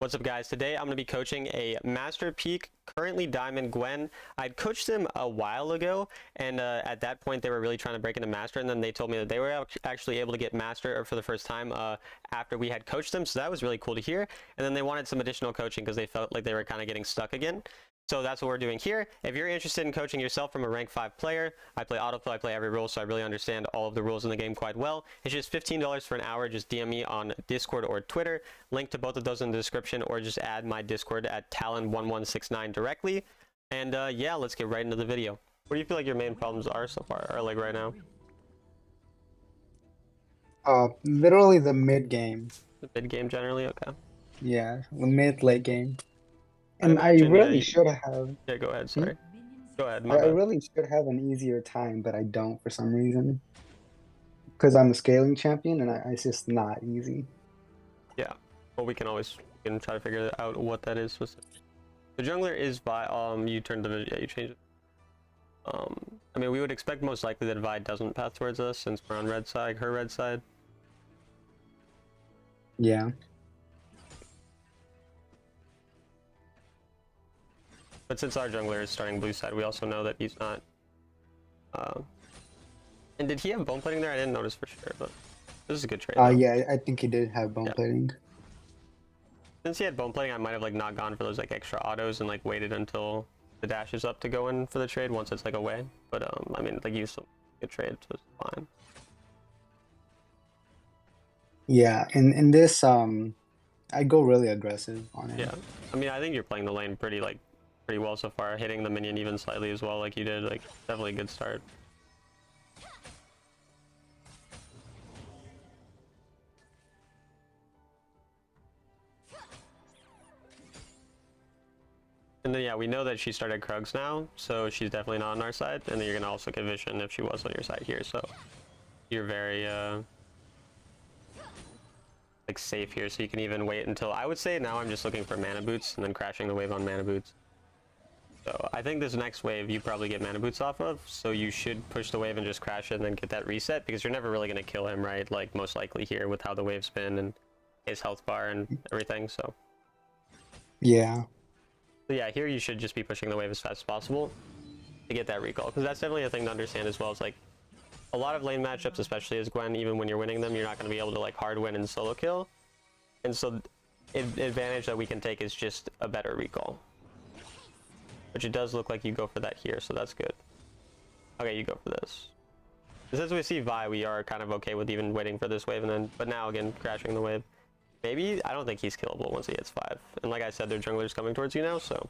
What's up, guys? Today I'm going to be coaching a Master Peak, currently Diamond Gwen. I'd coached them a while ago, and at that point they were really trying to break into Master, and then they told me that they were actually able to get Master for the first time after we had coached them, so that was really cool to hear. And then they wanted some additional coaching because they felt like they were kind of getting stuck again. So that's what we're doing here. If you're interested in coaching yourself from a rank 5 player, I play autoplay, I play every rule, so I really understand all of the rules in the game quite well. It's just $15 for an hour. Just DM me on Discord or Twitter. Link to both of those in the description, or just add my Discord at Talon1169 directly. And yeah, let's get right into the video. What do you feel like your main problems are so far, or like right now? Literally the mid game. The mid game generally? Okay. Yeah, the mid late game. I'd And I imagine, really should have. Yeah, go ahead, sorry. Go ahead, I my bad. really should have an easier time, but I don't for some reason. Because I'm a scaling champion, and it's just not easy. Yeah, well, we can try to figure out what that is. The jungler is Vi. You turned the video, yeah, you changed it. I mean, we would expect most likely that Vi doesn't path towards us since we're on red side, her red side. Yeah. But since our jungler is starting blue side, we also know that he's not. And did he have bone plating there? I didn't notice for sure, but this is a good trade. Yeah, I think he did have bone plating. Since he had bone plating, I might have like not gone for those like extra autos and like waited until the dash is up to go in for the trade once it's like away. But I mean, like, you still good trade, so it's fine. Yeah, in this I go really aggressive on it. Yeah, I mean, I think you're playing the lane pretty well so far, hitting the minion even slightly as well, like you did. Like, definitely a good start. And then yeah, we know that she started Krugs now, so she's definitely not on our side. And then you're gonna also get vision if she was on your side here, so you're very like safe here. So you can even wait until, I would say now I'm just looking for mana boots and then crashing the wave on mana boots. So I think this next wave you probably get mana boots off of, so you should push the wave and just crash it and then get that reset, because you're never really gonna kill him, right? Like, most likely here with how the waves spin and his health bar and everything. So Yeah. so yeah, here you should just be pushing the wave as fast as possible to get that recall, because that's definitely a thing to understand as well. It's like a lot of lane matchups, especially as Gwen, even when you're winning them, you're not going to be able to like hard win and solo kill. And so the advantage that we can take is just a better recall, which it does look like you go for that here, so that's good. Okay, you go for this. As we see Vi, we are kind of okay with even waiting for this wave, and then, but now again, crashing the wave. Maybe, I don't think he's killable once he hits 5. And like I said, their jungler's coming towards you now, so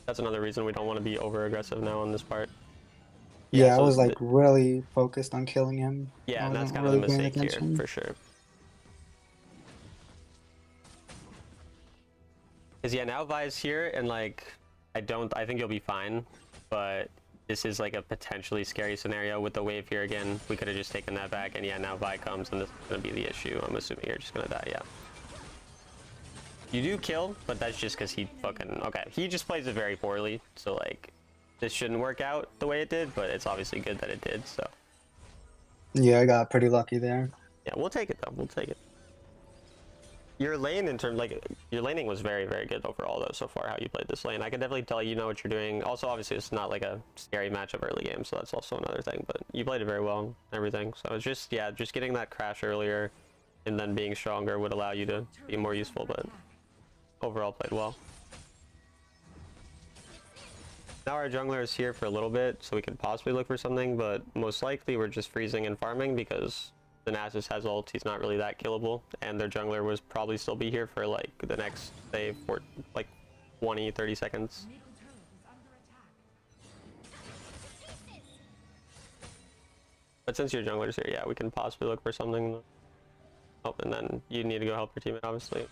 that's another reason we don't want to be over aggressive now on this part. Yeah, so I was like really focused on killing him. Yeah, and that's kind of the mistake here, for sure. Because yeah, now Vi's here, and like, I think you'll be fine, but this is like a potentially scary scenario with the wave here again. We could have just taken that back, and yeah, now Vi comes, and this is going to be the issue. I'm assuming you're just going to die, yeah. You do kill, but that's just because he fucking... Okay, he just plays it very poorly, so like, this shouldn't work out the way it did, but it's obviously good that it did, so. Yeah, I got pretty lucky there. Yeah, we'll take it though, we'll take it. Your lane, in terms, like, your laning was very, very good overall though so far, how you played this lane. I can definitely tell you know what you're doing. Also, obviously, it's not like a scary matchup early game, so that's also another thing, but you played it very well and everything. So it's just, yeah, just getting that crash earlier and then being stronger would allow you to be more useful, but overall played well. Now our jungler is here for a little bit, so we could possibly look for something, but most likely we're just freezing and farming because the Nasus has ult, he's not really that killable, and their jungler was probably still be here for like the next, say, like 20-30 seconds. But since your jungler's here, yeah, we can possibly look for something. Oh, and then you need to go help your teammate, obviously.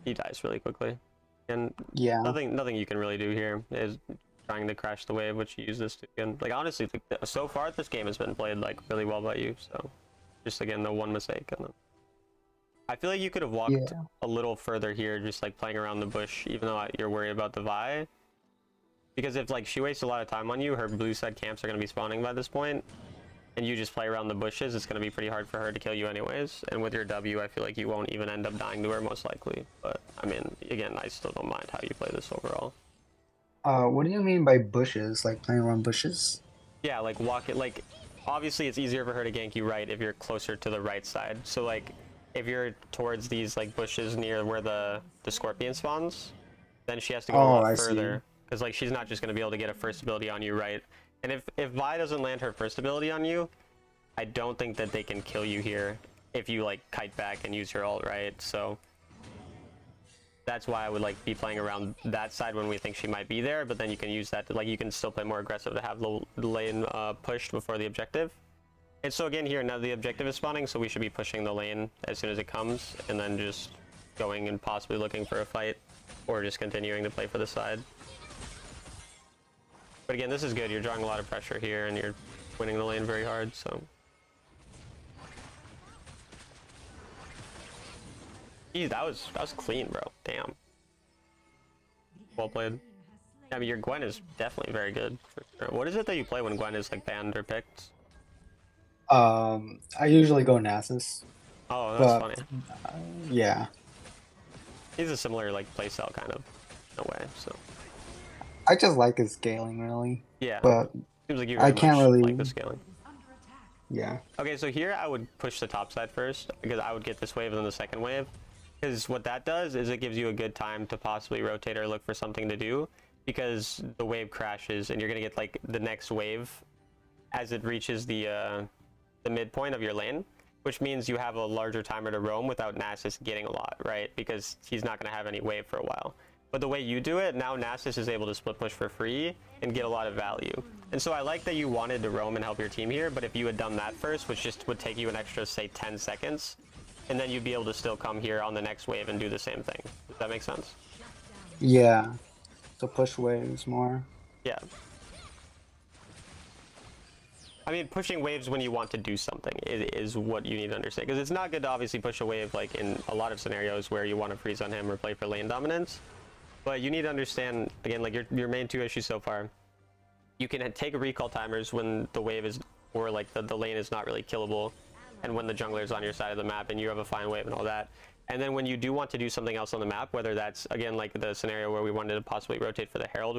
He dies really quickly. And yeah, nothing you can really do here is trying to crash the wave, which you use this to again. Like, honestly, so far this game has been played like really well by you, so just again the one mistake. And then I feel like you could have walked a little further here, just like playing around the bush, even though you're worried about the Vi, because if like she wastes a lot of time on you, her blue side camps are going to be spawning by this point, and you just play around the bushes, it's going to be pretty hard for her to kill you anyways. And with your W, I feel like you won't even end up dying to her most likely. But I mean, again, I still don't mind how you play this overall. What do you mean by bushes? Like playing around bushes? Yeah, like walk it, like obviously it's easier for her to gank you right if you're closer to the right side. So like if you're towards these like bushes near where the scorpion spawns, then she has to go a Oh, lot I see. further, because like she's not just going to be able to get a first ability on you right. And if Vi doesn't land her first ability on you, I don't think that they can kill you here if you like kite back and use your ult, right? So that's why I would like be playing around that side when we think she might be there, but then you can use that to, like, you can still play more aggressive to have the lane pushed before the objective. And so again here, now the objective is spawning, so we should be pushing the lane as soon as it comes, and then just going and possibly looking for a fight, or just continuing to play for the side. But again, this is good. You're drawing a lot of pressure here, and you're winning the lane very hard, so. Geez, that was clean, bro. Damn. Well played. I mean, your Gwen is definitely very good. For sure. What is it that you play when Gwen is like banned or picked? I usually go Nasus, Oh, that's but funny. yeah, He's a similar like playstyle kind of, in a way. So I just like his scaling really, yeah, but seems like you I very can't much really. like the scaling. Yeah, Okay, so here I would push the top side first, because I would get this wave and then the second wave. Because what that does is it gives you a good time to possibly rotate or look for something to do, because the wave crashes and you're gonna get like the next wave as it reaches the midpoint of your lane, which means you have a larger timer to roam without Nasus getting a lot, right? Because he's not gonna have any wave for a while. But the way you do it, now Nasus is able to split push for free and get a lot of value. And so I like that you wanted to roam and help your team here, but if you had done that first, which just would take you an extra, say, 10 seconds, and then you'd be able to still come here on the next wave and do the same thing. Does that make sense? yeah. So push waves more. Yeah. I mean, pushing waves when you want to do something is what you need to understand. Because it's not good to obviously push a wave like in a lot of scenarios where you want to freeze on him or play for lane dominance. But you need to understand, again, like your main two issues so far. You can take recall timers when the wave is, or like the lane is not really killable, and when the jungler is on your side of the map and you have a fine wave and all that. And then when you do want to do something else on the map, whether that's, again, like the scenario where we wanted to possibly rotate for the Herald,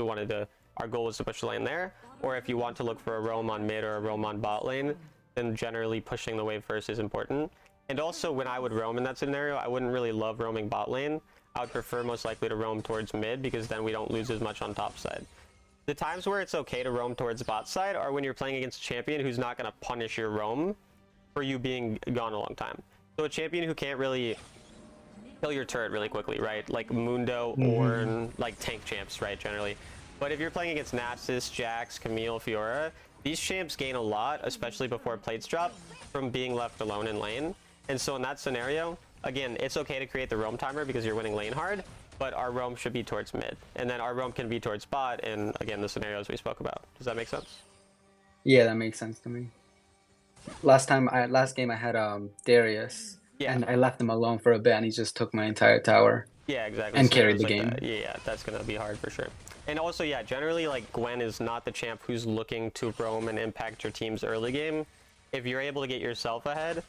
our goal was to push the lane there, or if you want to look for a roam on mid or a roam on bot lane, then generally pushing the wave first is important. And also when I would roam in that scenario, I wouldn't really love roaming bot lane. I would prefer most likely to roam towards mid, because then we don't lose as much on top side. The times where it's okay to roam towards bot side are when you're playing against a champion who's not going to punish your roam for you being gone a long time. So a champion who can't really kill your turret really quickly, right? Like Mundo or like tank champs, right, generally. But if you're playing against Nasus, Jax, Camille, Fiora, these champs gain a lot, especially before plates drop, from being left alone in lane. And so in that scenario, again, it's okay to create the roam timer because you're winning lane hard, but our roam should be towards mid. And then our roam can be towards bot, and again, the scenarios we spoke about. Does that make sense? Yeah, that makes sense to me. Last game I had Darius, Yeah. and I left him alone for a bit, and he just took my entire tower Yeah, exactly. and carried Scenarios the like game. that. Yeah, that's gonna be hard for sure. And also, yeah, generally, like Gwen is not the champ who's looking to roam and impact your team's early game. If you're able to get yourself ahead,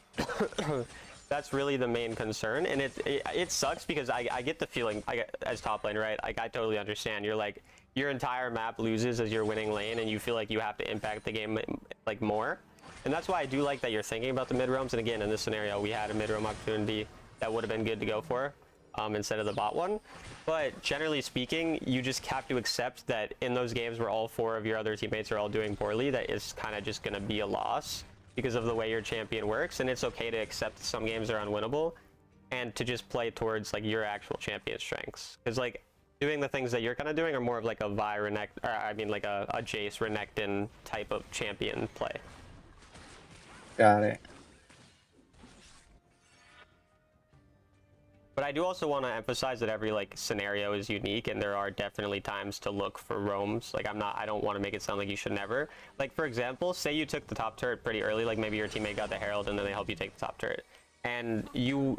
that's really the main concern. And it sucks because I get the feeling, as top lane, right? I totally understand. You're like, your entire map loses as you're winning lane, and you feel like you have to impact the game like more. And that's why I do like that you're thinking about the mid roams. And again, in this scenario, we had a mid roam opportunity that would have been good to go for instead of the bot one. But generally speaking, you just have to accept that in those games where all four of your other teammates are all doing poorly, that is kind of just going to be a loss because of the way your champion works. And it's okay to accept some games are unwinnable and to just play towards like your actual champion strengths. Because like doing the things that you're kind of doing are more of like a Vi Renekton, or I mean like a Jace Renekton type of champion play. Got it. But I do also want to emphasize that every like scenario is unique, and there are definitely times to look for roams. Like I don't want to make it sound like you should never. Like for example, say you took the top turret pretty early, like maybe your teammate got the Herald and then they help you take the top turret. And your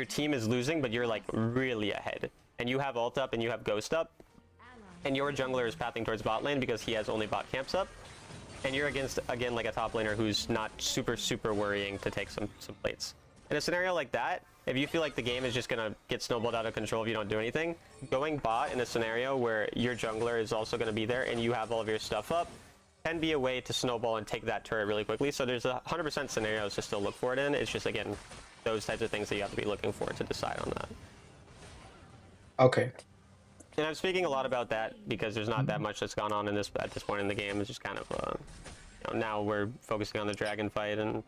team is losing, but you're like really ahead. And you have ult up and you have ghost up. And your jungler is pathing towards bot lane because he has only bot camps up. and you're against, again, like a top laner who's not super worrying to take some plates. In a scenario like that, if you feel like the game is just gonna get snowballed out of control if you don't do anything, going bot in a scenario where your jungler is also gonna be there and you have all of your stuff up can be a way to snowball and take that turret really quickly. So there's 100% scenarios to still look for it in. It's just, again, those types of things that you have to be looking for to decide on that. Okay. And I'm speaking a lot about that because there's not that much that's gone on in this at this point in the game. It's just kind of you know, now we're focusing on the dragon fight, and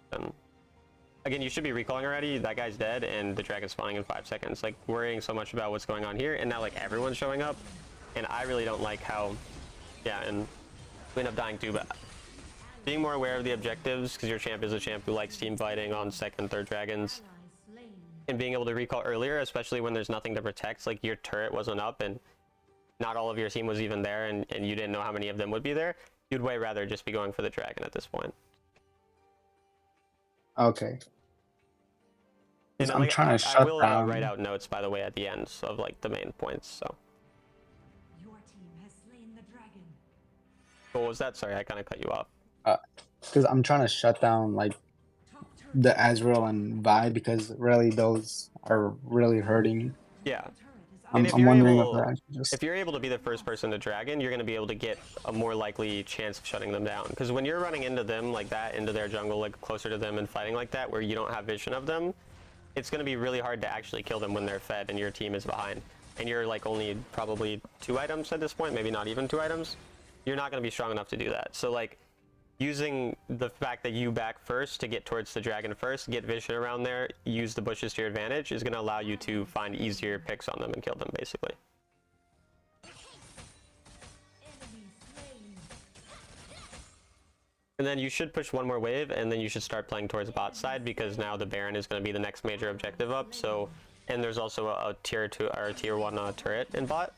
again, you should be recalling already. That guy's dead and the dragon's spawning in 5 seconds. Like, worrying so much about what's going on here, and now like everyone's showing up, and I really don't like how, yeah, and we end up dying too. But being more aware of the objectives, because your champ is a champ who likes team fighting on 2nd, 3rd dragons, and being able to recall earlier, especially when there's nothing to protect, like your turret wasn't up and not all of your team was even there, and you didn't know how many of them would be there, you'd way rather just be going for the dragon at this point. Okay. And I'm like, trying to I shut will down. write out notes, by the way, at the end of like the main points. So. Your team has slain the dragon. What was that? Sorry, I kind of cut you off. Because I'm trying to shut down like Top turret. the Azrael and Vi, because really those are really hurting. Yeah. Turret is And if I'm you're wondering able- if I should just. If you're able to be the first person to dragon, you're going to be able to get a more likely chance of shutting them down. Because when you're running into them like that, into their jungle, like closer to them and fighting like that, where you don't have vision of them, it's going to be really hard to actually kill them when they're fed and your team is behind. And you're like only probably 2 items at this point, maybe not even 2 items. You're not going to be strong enough to do that. So like, using the fact that you back first to get towards the dragon first, get vision around there, use the bushes to your advantage, is going to allow you to find easier picks on them and kill them, basically. enemy slain. And then you should push 1 more wave, and then you should start playing towards bot side, because now the Baron is going to be the next major objective up. So, and there's also a tier 2 or tier 1 turret in bot.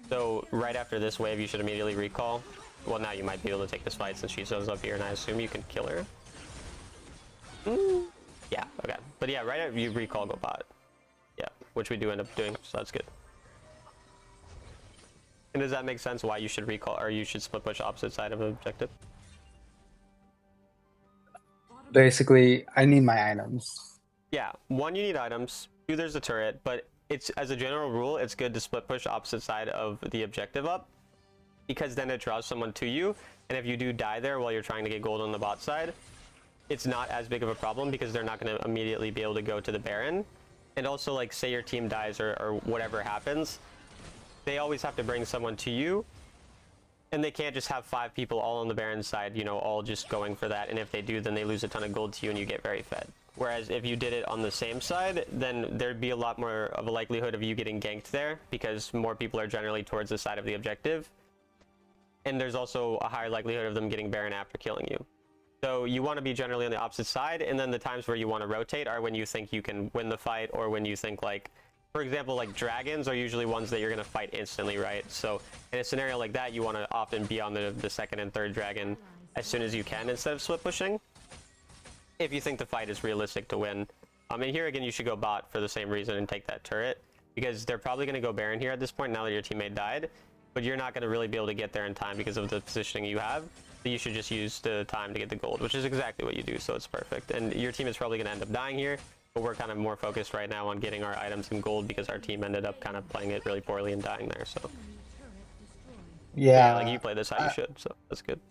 So right after this wave, you should immediately recall. Well, now you might be able to take this fight since she shows up here, and I assume you can kill her. Yeah, okay. But yeah, right after you recall, go bot. Yeah, which we do end up doing, so that's good. And does that make sense why you should recall, or you should split push opposite side of an objective? Basically, I need my items. Yeah, 1, you need items. 2, there's a turret, but it's, as a general rule, it's good to split push opposite side of the objective up, because then it draws someone to you, and if you do die there while you're trying to get gold on the bot side, it's not as big of a problem because they're not going to immediately be able to go to the Baron. And also, like, say your team dies or whatever happens, they always have to bring someone to you, and they can't just have 5 people all on the Baron side, you know, all just going for that, and if they do, then they lose a ton of gold to you and you get very fed. Whereas if you did it on the same side, then there'd be a lot more of a likelihood of you getting ganked there, because more people are generally towards the side of the objective. And there's also a higher likelihood of them getting Baron after killing you. So you want to be generally on the opposite side, and then the times where you want to rotate are when you think you can win the fight, or when you think, like, for example, like dragons are usually ones that you're going to fight instantly, right? So in a scenario like that, you want to often be on the 2nd and 3rd dragon as soon as you can instead of split pushing, if you think the fight is realistic to win. And here again, you should go bot for the same reason and take that turret, because they're probably going to go Baron here at this point now that your teammate died. But you're not going to really be able to get there in time because of the positioning you have. So you should just use the time to get the gold, which is exactly what you do, so it's perfect. And your team is probably going to end up dying here, but we're kind of more focused right now on getting our items and gold because our team ended up kind of playing it really poorly and dying there. So Yeah. like you play this how you should, so that's good.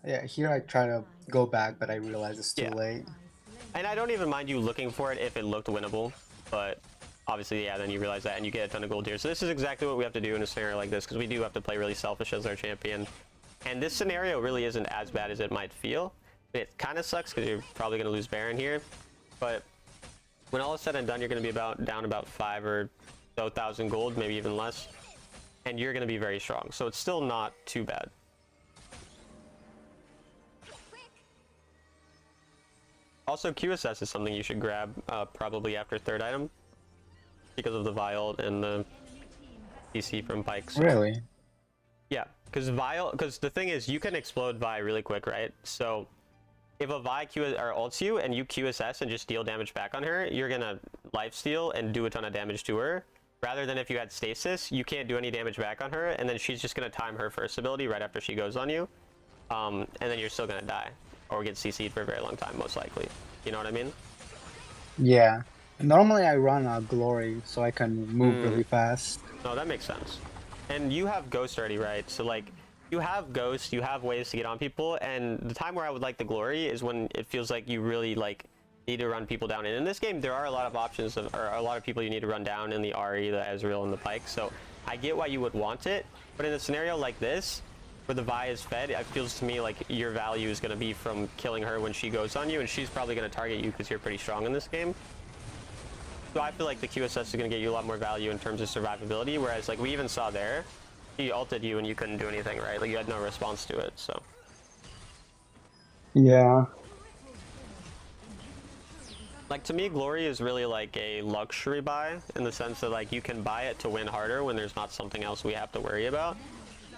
Yeah, here I try to go back, but I realize it's too Yeah. late. And I don't even mind you looking for it if it looked winnable, but obviously, yeah, then you realize that and you get a ton of gold here. So this is exactly what we have to do in a scenario like this, because we do have to play really selfish as our champion. And this scenario really isn't as bad as it might feel. It kind of sucks because you're probably going to lose Baron here, but when all is said and done, you're going to be down about 5 or so 1,000 gold, maybe even less, and you're going to be very strong. So it's still not too bad. Also, QSS is something you should grab probably after 3rd item, because of the Vial and the DC from Pike. So. Really? Yeah, because the thing is, you can explode Vi really quick, right? So if a Vi ults you and you QSS and just deal damage back on her, you're gonna lifesteal and do a ton of damage to her. Rather than if you had stasis, you can't do any damage back on her, and then she's just gonna time her first ability right after she goes on you. and then you're still gonna die or get CC'd for a very long time, most likely. You know what I mean? Yeah. Normally I run a glory so I can move really fast. No, that makes sense. And you have Ghost already, right? So like, you have Ghost, you have ways to get on people, and the time where I would like the Glory is when it feels like you really like need to run people down. And in this game, there are a lot of options, or a lot of people you need to run down in the Ahri, the Ezreal, and the Pyke. So I get why you would want it, but in a scenario like this, where the Vi is fed, it feels to me like your value is going to be from killing her when she goes on you, and she's probably going to target you because you're pretty strong in this game. So I feel like the QSS is going to get you a lot more value in terms of survivability, whereas like we even saw there, he ulted you and you couldn't do anything, right? Like you had no response to it, so. Yeah. Like to me, Glory is really like a luxury buy in the sense that like you can buy it to win harder when there's not something else we have to worry about.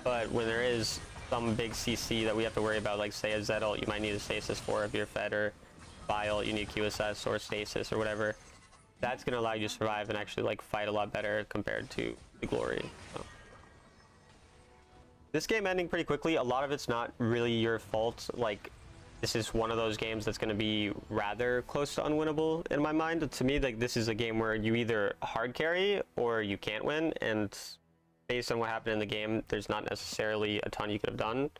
But when there is some big CC that we have to worry about, like say a Zed ult, you might need a Stasis for if you're fed, or Vi ult, you need QSS or Stasis or whatever. That's going to allow you to survive and actually like fight a lot better compared to the Glory. So. This game ending pretty quickly, a lot of it's not really your fault. Like, this is one of those games that's going to be rather close to unwinnable in my mind. To me, like, this is a game where you either hard carry or you can't win, and based on what happened in the game, there's not necessarily a ton you could have done.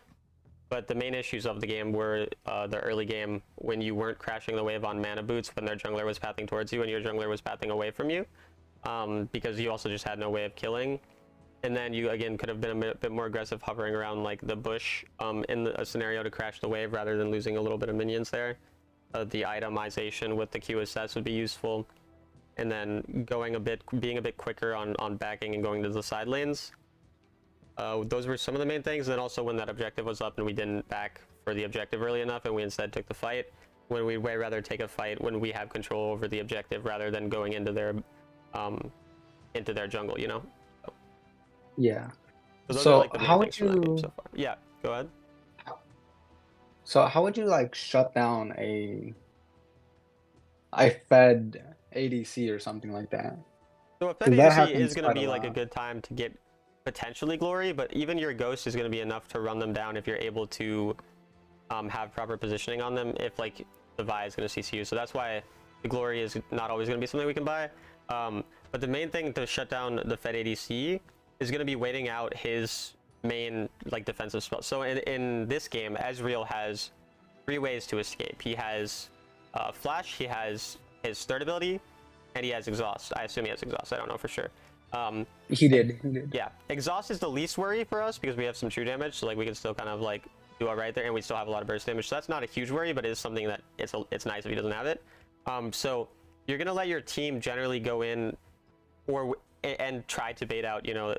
But the main issues of the game were the early game when you weren't crashing the wave on mana boots when their jungler was pathing towards you and your jungler was pathing away from you, because you also just had no way of killing. And then you, again, could have been a bit more aggressive hovering around like the bush in a scenario to crash the wave rather than losing a little bit of minions there. The itemization with the QSS would be useful. And then being a bit quicker on backing and going to the side lanes. Those were some of the main things. And then also when that objective was up and we didn't back for the objective early enough and we instead took the fight, when we'd way rather take a fight when we have control over the objective rather than going into their jungle, you know? Yeah. So those So are like the main how would things from that game you so far. Yeah, go ahead. so how would you like shut down I fed ADC or something like that? So a Fed Because that ADC is happens going to quite a be like a lot. good time to get potentially Glory, but even your Ghost is going to be enough to run them down if you're able to have proper positioning on them if like the Vi is going to CC you. So that's why the Glory is not always going to be something we can buy. But the main thing to shut down the Fed ADC is going to be waiting out his main like defensive spell. So in this game, Ezreal has 3 ways to escape. He has Flash, he has his third ability, and he has Exhaust. I assume he has Exhaust. I don't know for sure. He did. Yeah, Exhaust is the least worry for us because we have some true damage, so like we can still kind of like do all right there, and we still have a lot of burst damage. So that's not a huge worry, but it is something that it's nice if he doesn't have it. So you're gonna let your team generally go in and try to bait out, you know,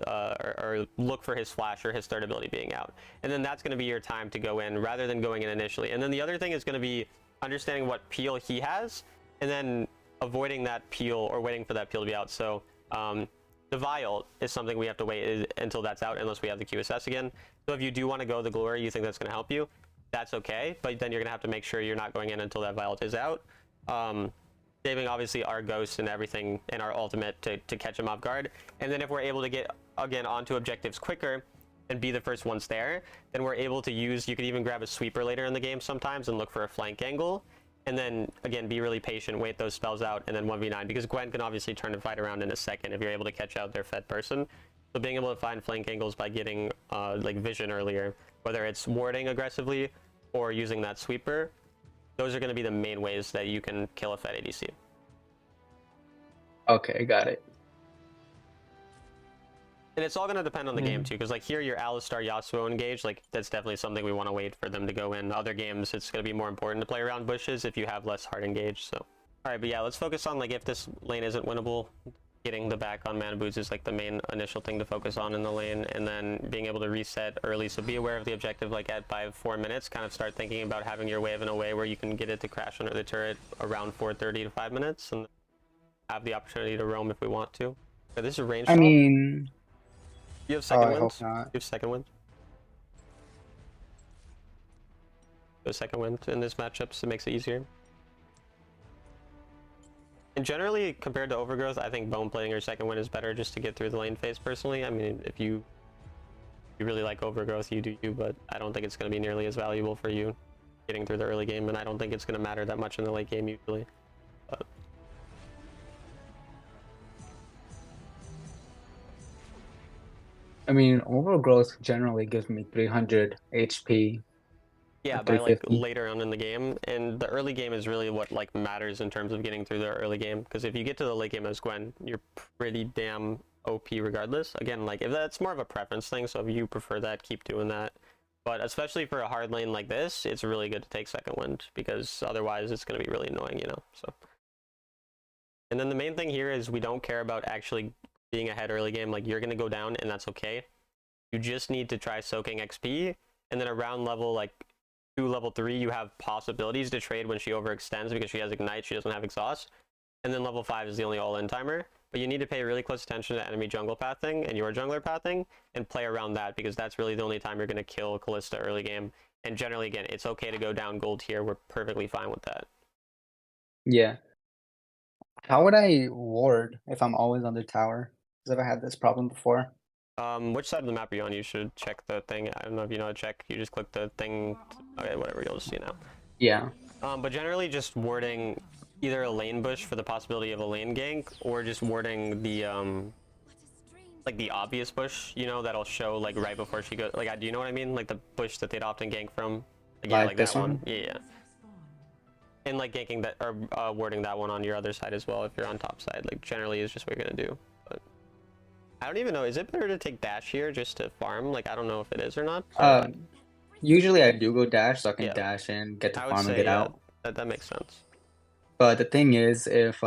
or look for his flash or his third ability being out. And then that's going to be your time to go in rather than going in initially. And then the other thing is going to be understanding what peel he has and then avoiding that peel or waiting for that peel to be out. So the Vi ult is something we have to wait until that's out unless we have the QSS again. So if you do want to go the Glory, you think that's going to help you, that's okay. But then you're going to have to make sure you're not going in until that Vi ult is out. Saving obviously our Ghost and everything and our ultimate to catch him off guard. And then if we're able to get again onto objectives quicker and be the first ones there, then we're able to use, you could even grab a sweeper later in the game sometimes and look for a flank angle. And then again, be really patient, wait those spells out, and then 1v9, because Gwen can obviously turn the fight around in a second if you're able to catch out their fed person. So being able to find flank angles by getting like vision earlier, whether it's warding aggressively or using that sweeper, those are going to be the main ways that you can kill a Fed ADC. Okay, got it. And it's all going to depend on the game too, because like here your Alistar Yasuo engage, like that's definitely something we want to wait for them to go in. Other games it's going to be more important to play around bushes if you have less hard engage. So all right, but yeah, let's focus on like if this lane isn't winnable, getting the back on mana boots is like the main initial thing to focus on in the lane, and then being able to reset early. So be aware of the objective like at 4 minutes, kind of start thinking about having your wave in a way where you can get it to crash under the turret around 4:30 to 5 minutes and have the opportunity to roam if we want to. Okay, this is range I swap. mean, You have second I wind? hope not. You have second wind? Go second wind in this matchup, so it makes it easier. And generally, compared to Overgrowth, I think bone plating or second wind is better just to get through the lane phase personally. I mean, if you you really like overgrowth, you do you, but I don't think it's going to be nearly as valuable for you getting through the early game, and I don't think it's going to matter that much in the late game usually. But I mean, overgrowth generally gives me 300 HP or yeah, by like 350. later on in the game, and the early game is really what like matters in terms of getting through the early game, because if you get to the late game as Gwen, you're pretty damn OP regardless. Again, like if that's more of a preference thing, so if you prefer that, keep doing that. But especially for a hard lane like this, it's really good to take second wind, because otherwise it's going to be really annoying, you know. So, and then the main thing here is we don't care about actually being ahead early game. Like you're going to go down, and that's okay. You just need to try soaking XP, and then around level like 2, level 3, you have possibilities to trade when she overextends because she has ignite, she doesn't have exhaust, and then level 5 is the only all-in timer. But you need to pay really close attention to enemy jungle pathing and your jungler pathing and play around that, because that's really the only time you're going to kill Kalista early game. And generally, again, it's okay to go down gold here. We're perfectly fine with that. Yeah. How would I ward if I'm always on the tower? Because I've had this problem before. Which side of the map are you on? You should check the thing. I don't know if you know how to check. You just click the thing. Okay, whatever, you'll just see now. Yeah. But generally just warding either a lane bush for the possibility of a lane gank, or just warding the like the obvious bush, you know, that'll show like right before she goes. Like, do you know what I mean? Like the bush that they'd often gank from. Like, yeah, Like like this that one. one? Yeah. And like ganking that, or warding that one on your other side as well if you're on top side. Like generally is just what you're gonna do. But I don't even know. Is it better to take dash here just to farm? Like I don't know if it is or not. Usually I do go dash, so I can Yeah. dash in, get to I would farm, and say get out. that makes sense. But the thing is, if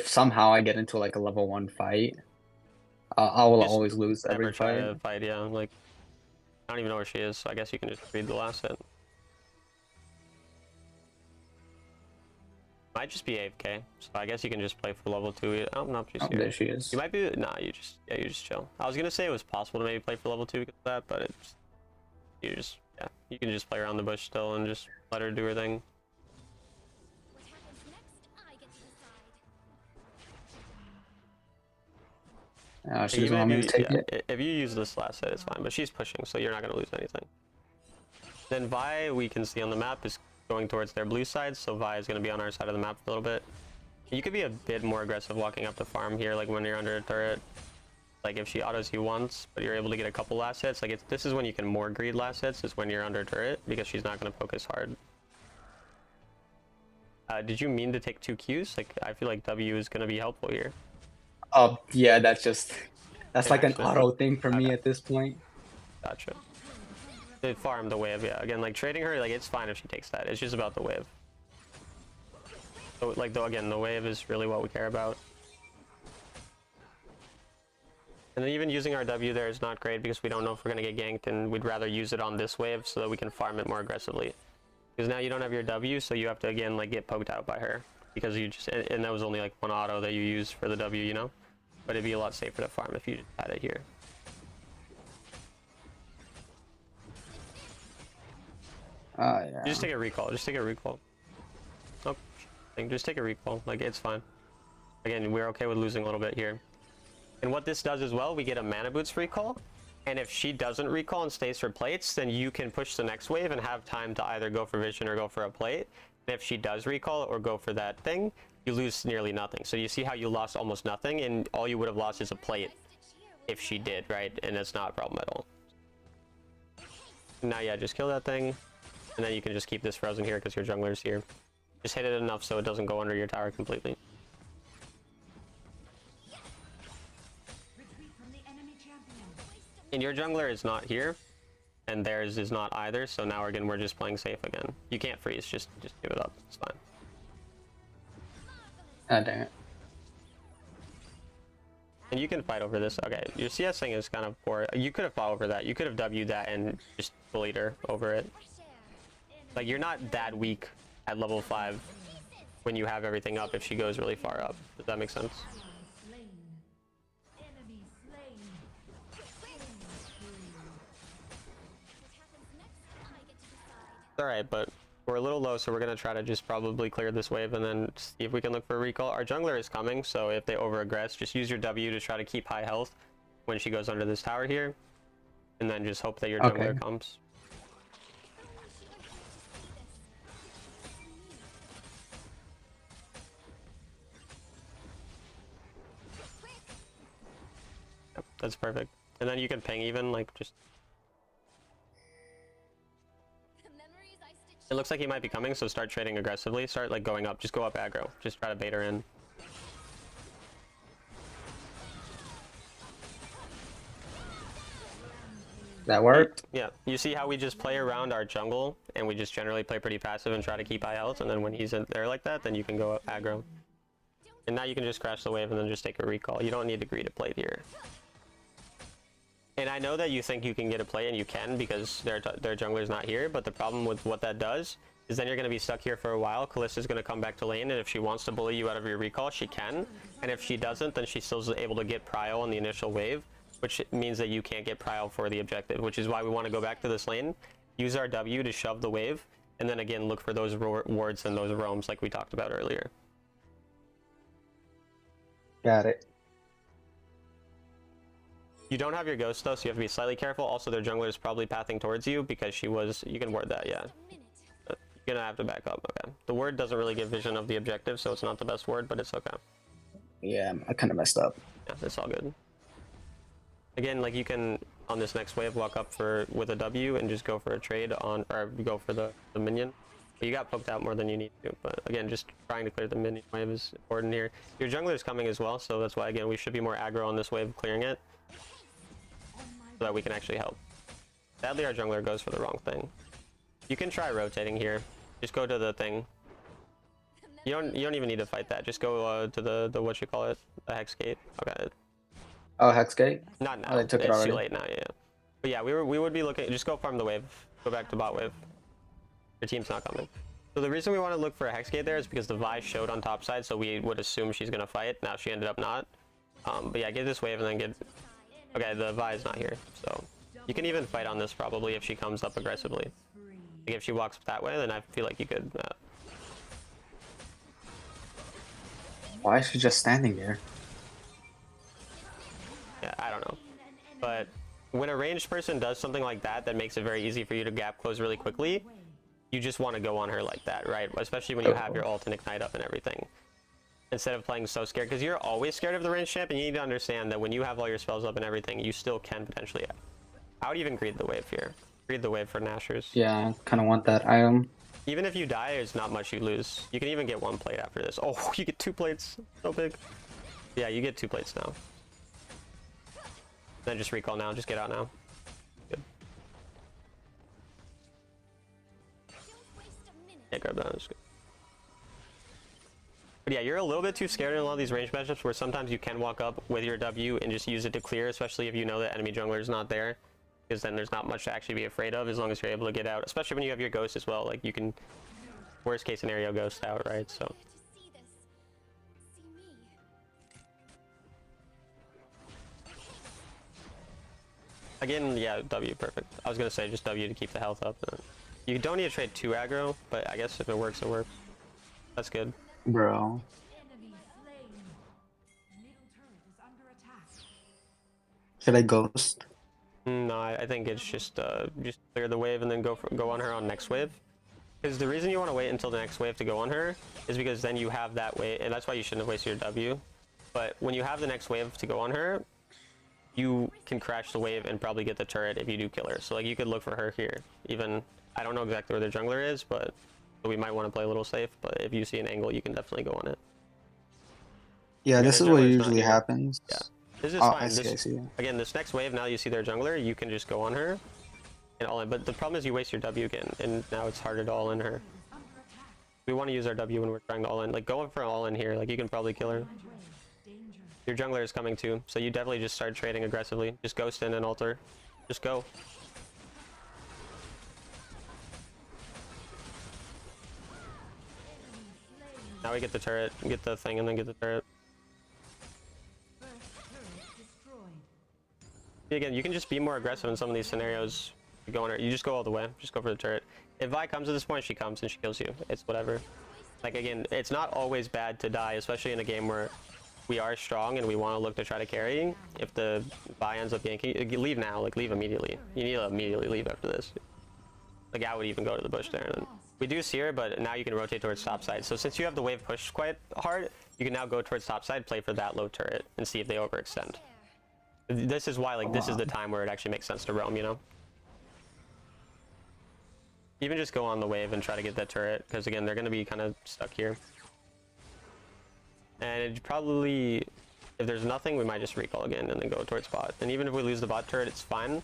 somehow I get into like a level 1 fight, I will Just always lose never every try fight. to fight. Yeah, like I don't even know where she is, so I guess you can just read the last hit. Might just be AFK, so I guess you can just play for level 2. Oh no, she's Oh, here. there she is. You might be you just chill. I was gonna say it was possible to maybe play for level 2 because of that, but it's you can just play around the bush still and just let her do her thing. What happens next, I get to decide. She doesn't want me to take it. If you use this last hit, it's fine, but she's pushing, so you're not gonna lose anything. Then Vi, we can see on the map, is going towards their blue side, so Vi is going to be on our side of the map for a little bit. You could be a bit more aggressive walking up to farm here, like when you're under a turret. Like if she autos you once, but you're able to get a couple last hits, like this is when you can more greed last hits, is when you're under a turret, because she's not going to poke as hard. Did you mean to take 2 Qs? Like I feel like W is going to be helpful here. Oh, yeah, that's like an Actually, auto thing for me okay. at this point. Gotcha. They farm the wave, yeah. Again, like trading her, like it's fine if she takes that. It's just about the wave. So like again, the wave is really what we care about. And then even using our W there is not great because we don't know if we're gonna get ganked, and we'd rather use it on this wave so that we can farm it more aggressively. Because now you don't have your W, so you have to again like get poked out by her. Because you just and that was only like one auto that you used for the W, you know? But it'd be a lot safer to farm if you just had it here. Yeah. Just take a recall. Just take a recall. Nope. Just take a recall. Like, it's fine. Again, we're okay with losing a little bit here. And what this does as well, we get a mana boots recall. And if she doesn't recall and stays for plates, then you can push the next wave and have time to either go for vision or go for a plate. And if she does recall or go for that thing, you lose nearly nothing. So you see how you lost almost nothing, and all you would have lost is a plate if she did, right? And it's not a problem at all. Now, yeah, just kill that thing. And then you can just keep this frozen here because your jungler's here. Just hit it enough so it doesn't go under your tower completely. Retreat from the enemy champion. And your jungler is not here, and theirs is not either, so now again we're just playing safe again. You can't freeze, just give it up, it's fine. Ah, dang it. And you can fight over this. Okay, your CSing is kind of poor. You could have fought over that. You could have W'd that and just bullied her over it. Like, you're not that weak at level 5 when you have everything up if she goes really far up. Does that make sense? Slain. Enemy slain. What happens next, I get to decide. It's alright, but we're a little low, so we're going to try to just probably clear this wave and then see if we can look for a recall. Our jungler is coming, so if they over-aggress, just use your W to try to keep high health when she goes under this tower here. and then just hope that your jungler Okay. comes. Yep, that's perfect. And then you can ping even, like, just... The memories I stitched It looks like he might be coming, so start trading aggressively. Start, like, going up. Just go up aggro. Just try to bait her in. That worked. Yeah, you see how we just play around our jungle, and we just generally play pretty passive and try to keep high health, and then when he's in there like that, then you can go up aggro. And now you can just crash the wave and then just take a recall. You don't need to greed a plate here. And I know that you think you can get a plate, and you can because their jungler's not here, but the problem with what that does is then you're going to be stuck here for a while. Kalista's going to come back to lane, and if she wants to bully you out of your recall, she can. And if she doesn't, then she's still able to get prio on the initial wave, which means that you can't get prio for the objective, which is why we want to go back to this lane, use our W to shove the wave, and then again look for those wards and those roams like we talked about earlier. Got it. You don't have your ghost though, so you have to be slightly careful. Also, their jungler is probably pathing towards you because she was... You can ward that, yeah. a minute. You're gonna have to back up, okay. The word doesn't really give vision of the objective, so it's not the best word, but it's okay. Yeah, I kind of messed up. Yeah, it's all good. Again, like you can, on this next wave, walk up with a W and just go for a trade on, or go for the minion. But you got poked out more than you need to, but again, just trying to clear the minion wave is important here. Your jungler is coming as well, so that's why, again, we should be more aggro on this wave, clearing it, so that we can actually help. Sadly, our jungler goes for the wrong thing. You can try rotating here. Just go to the thing. You don't even need to fight that. Just go to the what you call it, the hex gate. Okay. Oh, Hexgate? Not now. Oh, they took it It's already. too late now. Yeah. But yeah, we would be looking. Just go farm the wave. Go back to bot wave. Your team's not coming. So the reason we want to look for a hex gate there is because the Vi showed on top side, so we would assume she's gonna fight. Now she ended up not. But yeah, get this wave and then get. Okay, the Vi is not here, so you can even fight on this probably if she comes up aggressively. Like if she walks that way, then I feel like you could. Why is she just standing there? Yeah, I don't know. But when a ranged person does something like that, that makes it very easy for you to gap close really quickly. You just want to go on her like that, right? Especially when you have your ult and ignite up and everything. Instead of playing so scared, because you're always scared of the ranged champ, and you need to understand that when you have all your spells up and everything, you still can potentially. I would even greed the wave here. Greed the wave for Nashers. Yeah, I kind of want that item. Even if you die, there's not much you lose. You can even get one plate after this. Oh, you get 2 plates. So big. Yeah, you get 2 plates now. Then just recall now. Just get out now. Good. Don't waste a minute. Yeah, grab that. That's good. But yeah, you're a little bit too scared in a lot of these range matchups where sometimes you can walk up with your W and just use it to clear, especially if you know that enemy jungler is not there. Because then there's not much to actually be afraid of as long as you're able to get out. Especially when you have your ghost as well. Like you can, worst case scenario, ghost out, right? So. To see this. See me. Again, yeah, W, perfect. I was gonna say just W to keep the health up. You don't need to trade 2 aggro, but I guess if it works, it works. That's good. Bro. Enemy slain. Middle turret is under attack. Should I ghost? No, I think it's just clear the wave and then go on her on next wave. Because the reason you want to wait until the next wave to go on her is because then you have that wave, and that's why you shouldn't have wasted your W. But when you have the next wave to go on her, you can crash the wave and probably get the turret if you do kill her. So like you could look for her here. Even I don't know exactly where their jungler is, but we might want to play a little safe. But if you see an angle, you can definitely go on it. Yeah, this their is what jungler's not usually here. happens. Yeah. This is Oh, fine. I see. Again, this next wave, now you see their jungler, you can just go on her and all in. But the problem is you waste your W again, and now it's harder to all in her. We want to use our W when we're trying to all in. Like, going for all in here, like, you can probably kill her. Your jungler is coming too, so you definitely just start trading aggressively. Just ghost in and alter. Just go. Now we get the turret, get the thing, and then get the turret. Again, you can just be more aggressive in some of these scenarios. You go on her, you just go all the way. Just go for the turret. If Vi comes at this point, she comes and she kills you. It's whatever. Like again, it's not always bad to die, especially in a game where we are strong and we want to look to try to carry. If the buy ends up ganking, leave now, like leave immediately. You need to immediately leave after this. Like I would even go to the bush there. And then we do Seer, but now you can rotate towards top side. So since you have the wave pushed quite hard, you can now go towards top side, play for that low turret, and see if they overextend. This is why, like, this is the time where it actually makes sense to roam, you know? Even just go on the wave and try to get that turret, because again, they're going to be kind of stuck here. And it probably, if there's nothing, we might just recall again and then go towards bot. And even if we lose the bot turret, it's fine,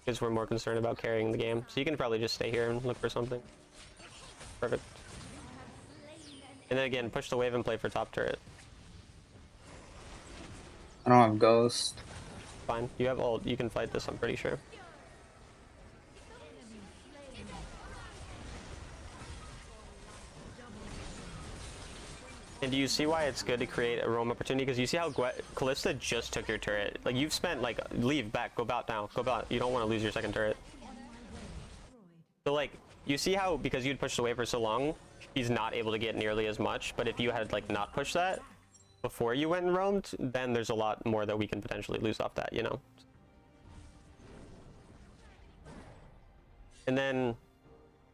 because we're more concerned about carrying the game. So you can probably just stay here and look for something. Perfect. And then again, push the wave and play for top turret. I don't have ghost. Fine. You have ult. You can fight this, I'm pretty sure. And do you see why it's good to create a roam opportunity? Because you see how Callista just took your turret. Like, you've spent, like, leave, back, go bot now, go bot. You don't want to lose your second turret. So, like, you see how, because you'd pushed away for so long, he's not able to get nearly as much. But if you had, like, not pushed that before you went and roamed, then there's a lot more that we can potentially lose off that, you know? And then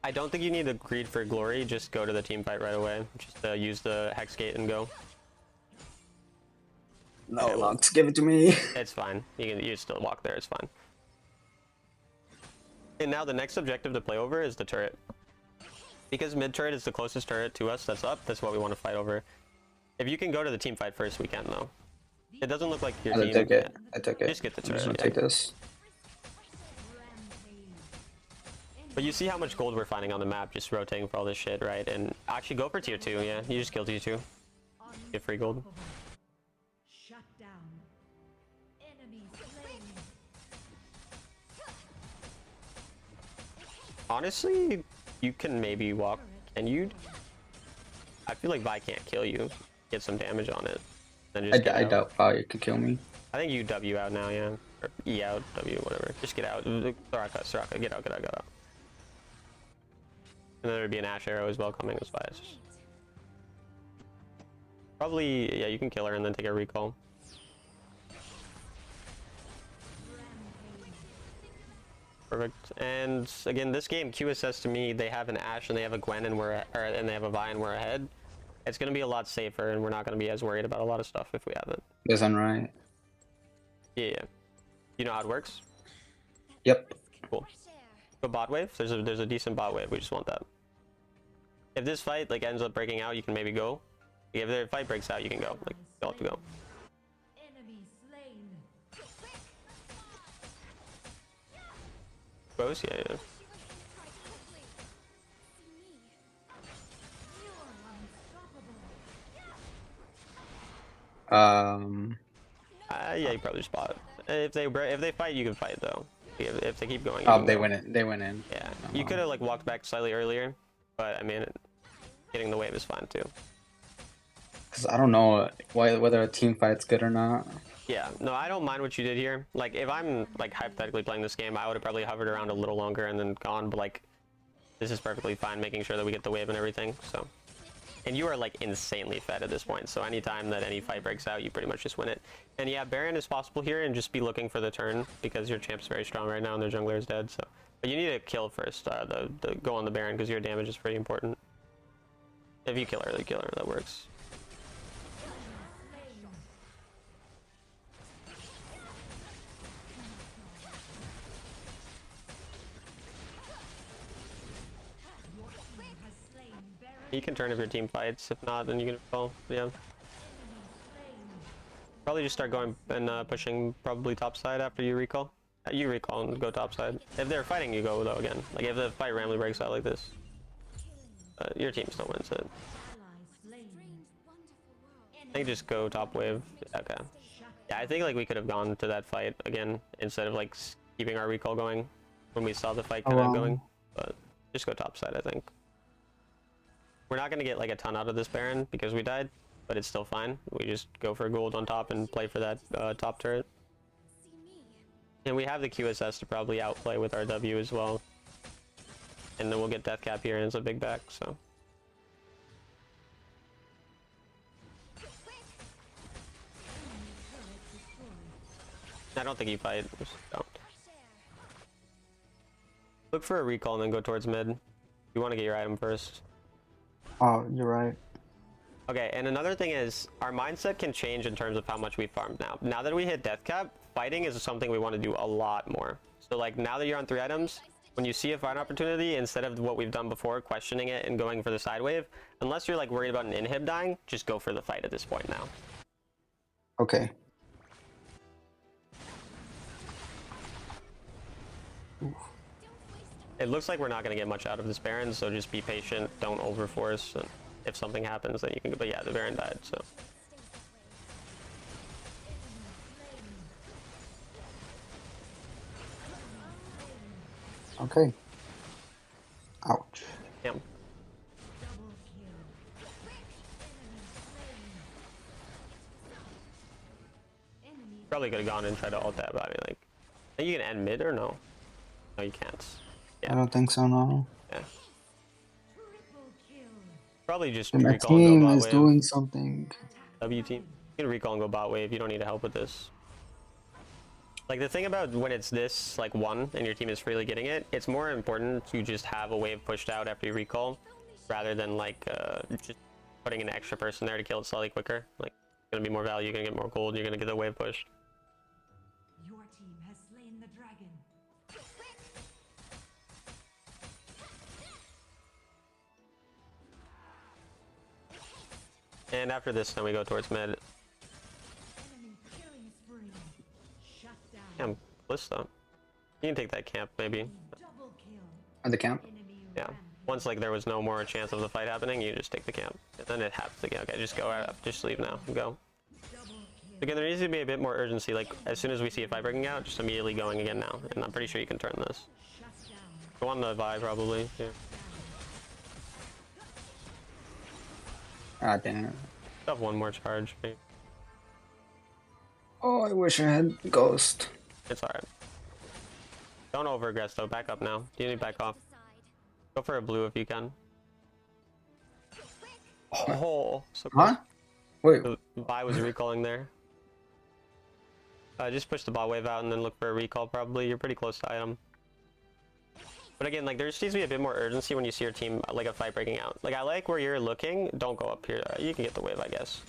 I don't think you need to greed for glory, just go to the team fight right away. Just use the hex gate and go. No, Lux, give it to me. It's fine. You still walk there, it's fine. And now the next objective to play over is the turret. Because mid turret is the closest turret to us that's up, that's what we want to fight over. If you can go to the team fight first, we can though. It doesn't look like your I team. took it. I took it. Just get the I'm just turret. gonna take this. But you see how much gold we're finding on the map just rotating for all this shit, right? And actually go for tier 2, yeah. You just kill tier 2. Get free gold. Shut down. Enemy slain. Honestly, you can maybe walk. Can you? I feel like Vi can't kill you. Get some damage on it. Then just I doubt fire could kill me. I think you W out now, yeah. Or E out, W, whatever. Just get out. Soraka, get out. And then there'd be an Ash arrow as well coming as fast. Probably, yeah, you can kill her and then take a recall. Perfect. And again, this game, QSS to me, they have an Ash and they have a Gwen and and they have a Vi and we're ahead. It's going to be a lot safer and we're not going to be as worried about a lot of stuff if we have it. Isn't right. Yeah. You know how it works? Yep. Cool. Go bot wave. There's a decent bot wave. We just want that. If this fight like ends up breaking out, you can maybe go. If the fight breaks out, you can go. Like you'll have to go. Enemy slain. Close, yeah. You're unstoppable. Yeah, you probably just bot. If they fight, you can fight though. If they keep going. Oh, they went in. They went in. Yeah, you could have like walked back slightly earlier, but I mean, getting the wave is fine too. Because I don't know whether a team fight's good or not. Yeah, no, I don't mind what you did here. Like, if I'm like hypothetically playing this game, I would have probably hovered around a little longer and then gone. But like, this is perfectly fine, making sure that we get the wave and everything. So, and you are like insanely fed at this point. So anytime that any fight breaks out, you pretty much just win it. And yeah, Baron is possible here, and just be looking for the turn because your champ's very strong right now and their jungler is dead. So, but you need to kill first. The go on the Baron because your damage is pretty important. If you kill her, that works. You can turn if your team fights. If not, then you can fall. Yeah. Probably just start going and pushing probably top side after you recall. You recall and go top side. If they're fighting, you go though again. Like if the fight randomly breaks out like this, your team still wins it. I think just go top wave. Okay. Yeah, I think like we could have gone to that fight again instead of like keeping our recall going when we saw the fight kind of going. But just go top side, I think. We're not gonna get like a ton out of this Baron because we died, but it's still fine. We just go for gold on top and play for that top turret. And we have the QSS to probably outplay with our W as well. And then we'll get death cap here and it's a big back, so. I don't think you fight. Just don't. Fresh air. Look for a recall and then go towards mid. You want to get your item first. Oh, you're right. Okay, and another thing is our mindset can change in terms of how much we farmed now. Now that we hit death cap, fighting is something we want to do a lot more. So like now that you're on 3 items, when you see a fight opportunity, instead of what we've done before, questioning it and going for the side wave, unless you're like worried about an inhib dying, just go for the fight at this point now. Okay. It looks like we're not going to get much out of this Baron, so just be patient, don't overforce, and if something happens then you can go. But yeah, the Baron died, so. Okay. Ouch. Damn. Probably could have gone and tried to ult that, but I mean, like, think you can end mid or no? No, you can't. I don't think so, no. Yeah. Probably just And my recall and team go bot is wave. doing something. W team. You can recall and go bot wave. You don't need to help with this. Like the thing about when it's this like 1 and your team is freely getting it, it's more important to just have a wave pushed out after you recall, rather than like just putting an extra person there to kill it slightly quicker. Like it's gonna be more value. You're gonna get more gold. You're gonna get the wave pushed. Your team has slain the dragon. And after this, then we go towards mid. Enemy killing spree. Shut down. Damn, Callisto. You can take that camp maybe. Double kill. At the camp? Enemy Yeah. Once like there was no more chance of the fight happening, you just take the camp. And then it happens again. Okay, just go right up. Just leave now. Go. double kill. Again, there needs to be a bit more urgency. Like as soon as we see a fight breaking out, just immediately going again now. And I'm pretty sure you can turn this. Shut down. Go on the Vi probably. Yeah. Ah, damn it. Have one more charge. Maybe. Oh, I wish I had Ghost. It's alright. Don't over aggress though. Back up now. You need to back off. Go for a blue if you can. Oh, so close. Huh? Wait, The Vi was recalling there. Just push the bot wave out and then look for a recall probably. You're pretty close to item. But again, like there just needs to be a bit more urgency when you see your team like a fight breaking out. Like I like where you're looking. Don't go up here. You can get the wave, I guess.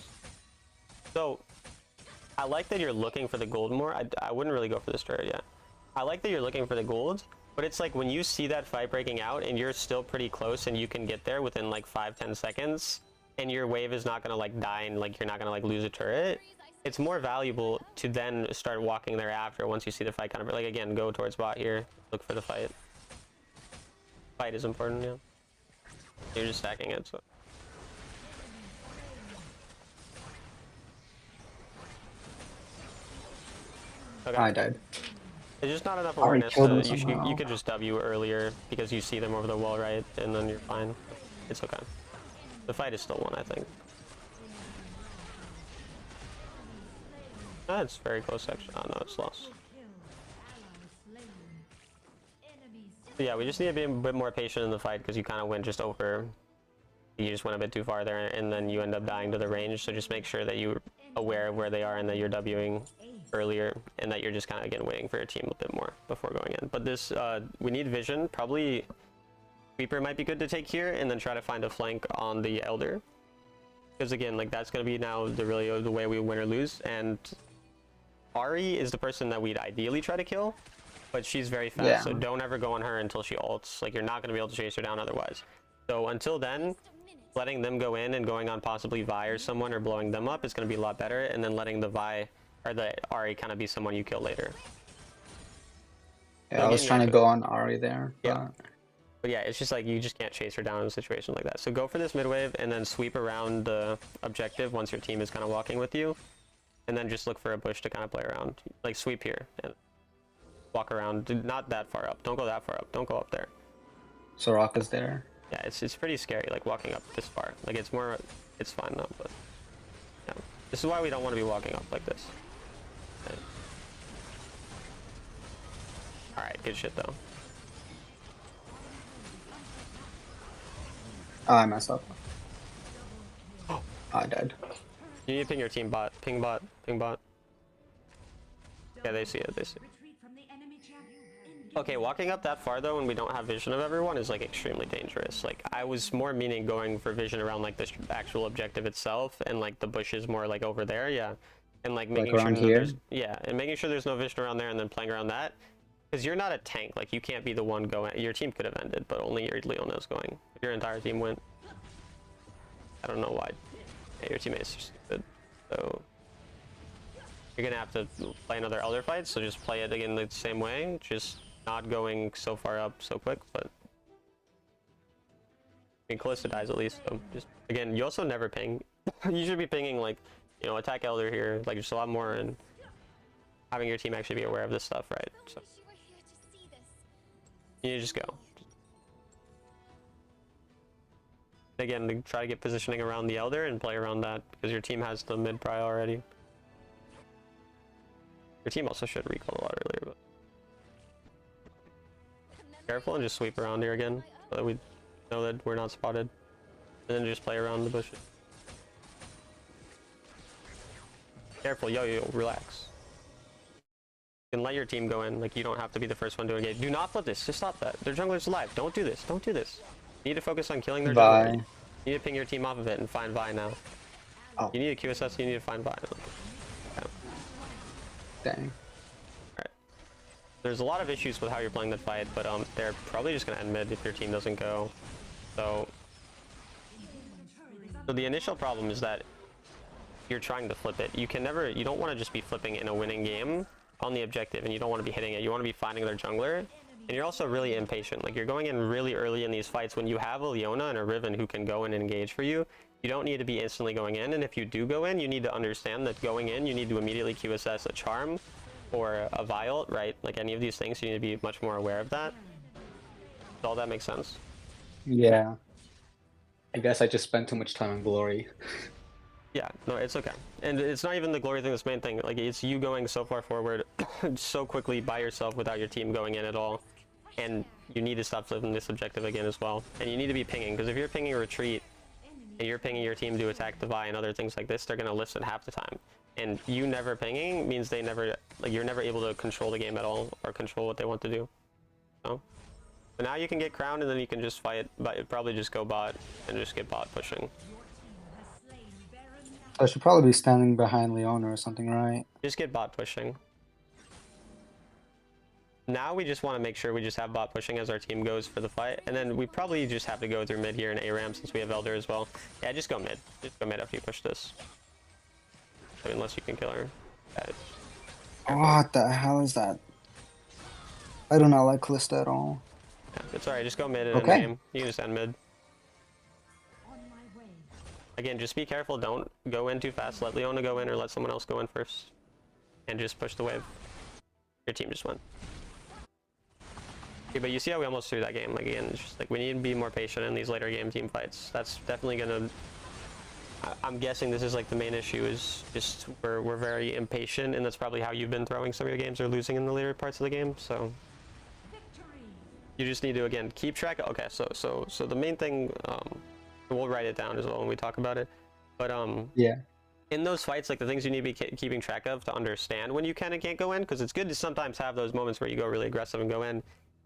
So I like that you're looking for the gold more. I wouldn't really go for this turret yet. I like that you're looking for the gold, but it's like when you see that fight breaking out and you're still pretty close and you can get there within like 5-10 seconds and your wave is not gonna like die and like you're not gonna like lose a turret, it's more valuable to then start walking thereafter once you see the fight kind of like again go towards bot here, look for the fight. Fight is important, yeah. You're just stacking it, so. Okay. I died. It's just not enough Already awareness. killed him You somehow. could just W earlier because you see them over the wall, right? And then you're fine. It's okay. The fight is still won, I think. Ah, it's very close actually. Oh no, it's lost. Kill. Ally slain. Enemies. But yeah, we just need to be a bit more patient in the fight because you kind of went just over. You just went a bit too far there and then you end up dying to the range. So just make sure that you're aware of where they are and that you're Wing earlier and that you're just kind of again waiting for your team a bit more before going in. But this, we need vision. Probably Reaper might be good to take here and then try to find a flank on the Elder. Because again, like that's going to be now the way we win or lose. And Ari is the person that we'd ideally try to kill, but she's very fast, Yeah. so don't ever go on her until she ults. Like you're not going to be able to chase her down otherwise. So until then, letting them go in and going on possibly Vi or someone or blowing them up is going to be a lot better, and then letting the Vi or the Ari kind of be someone you kill later. Yeah, I was trying to go on Ari there. Yeah. But yeah, it's just like you just can't chase her down in a situation like that. So go for this mid wave and then sweep around the objective once your team is kind of walking with you. And then just look for a bush to kind of play around. Like sweep here and walk around. Not that far up. Don't go that far up. Don't go up there. Soraka's there. Yeah, it's pretty scary, like walking up this far. Like it's more, it's fine though, but yeah. This is why we don't want to be walking up like this. Okay. Alright, good shit though. Oh, I messed up. I died. You need to ping your team bot. Ping bot. Ping bot. Yeah, they see it. They see it. Retreat from the enemy champion. Okay, walking up that far though when we don't have vision of everyone is like extremely dangerous. Like I was more meaning going for vision around like the actual objective itself, and like the bushes more like over there, yeah, and like making sure around that here? there's, yeah, and making sure there's no vision around there, and then playing around that, because you're not a tank. Like you can't be the one going. Your team could have ended, but only your Leona's going. If your entire team went, I don't know why. Yeah, your teammates are stupid. So you're gonna have to play another Elder fight. So just play it again the same way. Just not going so far up so quick, but I mean, Callista dies at least, so just again, you also never ping. You should be pinging like, you know, attack Elder here, like just a lot more, and having your team actually be aware of this stuff, right? So Wish you were here to see this. you just go. Again, try to get positioning around the Elder and play around that, because your team has the mid pry already. Your team also should recall a lot earlier, but careful and just sweep around here again, so that we know that we're not spotted. And then just play around the bushes. Careful, yo, relax. You can let your team go in, like you don't have to be the first one to engage. Do not flip this, just stop that. Their jungler's alive, don't do this, don't do this. You need to focus on killing their jungler. You need to ping your team off of it and find Vi now. Oh. You need a QSS, you need to find Vi. Okay. Dang. There's a lot of issues with how you're playing the fight, but they're probably just gonna end mid if your team doesn't go. So the initial problem is that you're trying to flip it. You don't want to just be flipping in a winning game on the objective, and you don't want to be hitting it. You want to be finding their jungler, and you're also really impatient. Like you're going in really early in these fights when you have a Leona and a Riven who can go in and engage for you. You don't need to be instantly going in, and if you do go in, you need to understand that going in, you need to immediately QSS a charm or a Viol, right? Like any of these things, you need to be much more aware of that. Does all that make sense? Yeah. I guess I just spent too much time on glory. Yeah, no, it's okay. And it's not even the glory thing that's the main thing. Like, it's you going so far forward so quickly by yourself without your team going in at all. And you need to stop flipping this objective again as well. And you need to be pinging, because if you're pinging a retreat, and you're pinging your team to attack the Vi and other things like this, they're going to listen half the time. And you never pinging means they never, like, you're never able to control the game at all, or control what they want to do. So, but now you can get crowned, and then you can just fight, but probably just go bot, and just get bot pushing. I should probably be standing behind Leona or something, right? Just get bot pushing. Now we just want to make sure we just have bot pushing as our team goes for the fight, and then we probably just have to go through mid here in ARAM since we have Elder as well. Yeah, just go mid. Just go mid after you push this. I mean, unless you can kill her. What the hell is that? I do not like Callista at all. Yeah, it's alright, just go mid in Okay. a game. You can just end mid. On my way. Again, just be careful, don't go in too fast. Let Leona go in or let someone else go in first. And just push the wave. Your team just went. Okay, but you see how we almost threw that game. Like, again, it's just like we need to be more patient in these later game team fights. That's definitely gonna... I'm guessing this is like the main issue, is just we're very impatient, and that's probably how you've been throwing some of your games or losing in the later parts of the game. So Victory. you just need to, again, keep track. Okay, so the main thing, we'll write it down as well when we talk about it. But Yeah. in those fights, like the things you need to be keeping track of to understand when you can and can't go in, because it's good to sometimes have those moments where you go really aggressive and go in,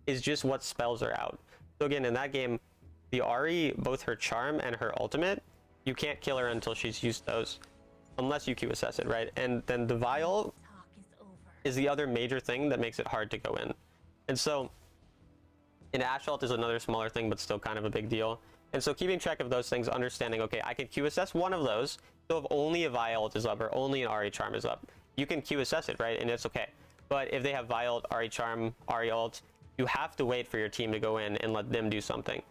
is just what spells are out. So again, in that game, the Ahri, both her charm and her ultimate, you can't kill her until she's used those, unless you QSS it, right? And then the Viol Talk is over. is the other major thing that makes it hard to go in. And so, an Assault is another smaller thing, but still kind of a big deal. And so keeping track of those things, understanding, okay, I can QSS one of those, so if only a Viol is up or only an Ahri charm is up, you can QSS it, right? And it's okay. But if they have Viol, Ahri charm, Ahri ult, you have to wait for your team to go in and let them do something.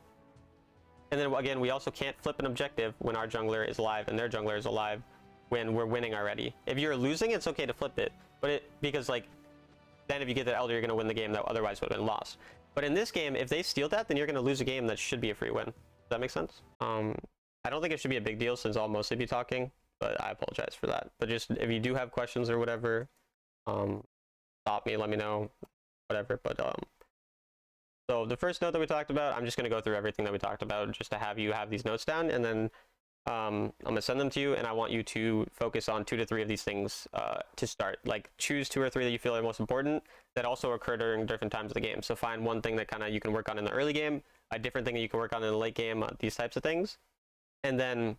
And then again, we also can't flip an objective when our jungler is alive and their jungler is alive when we're winning already. If you're losing, it's okay to flip it, but because like, then if you get that Elder, you're going to win the game that otherwise would have been lost. But in this game, if they steal that, then you're going to lose a game that should be a free win. Does that make sense? I don't think it should be a big deal since I'll mostly be talking, but I apologize for that. But just if you do have questions or whatever, stop me, let me know, whatever. But so the first note that we talked about, I'm just going to go through everything that we talked about just to have you have these notes down, and then I'm gonna send them to you, and I want you to focus on 2 to 3 of these things to start. Like, choose 2 or 3 that you feel are most important that also occur during different times of the game. So find one thing that kind of you can work on in the early game, a different thing that you can work on in the late game, these types of things, and then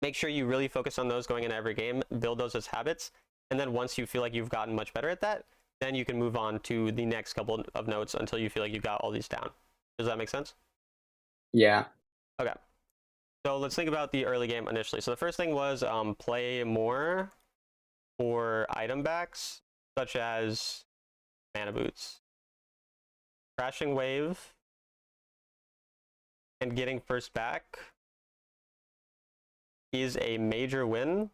make sure you really focus on those going into every game, build those as habits, and then once you feel like you've gotten much better at that, then you can move on to the next couple of notes until you feel like you've got all these down. Does that make sense? Yeah. Okay. So let's think about the early game initially. So the first thing was play more for item backs, such as mana boots, crashing wave, and getting first back is a major win,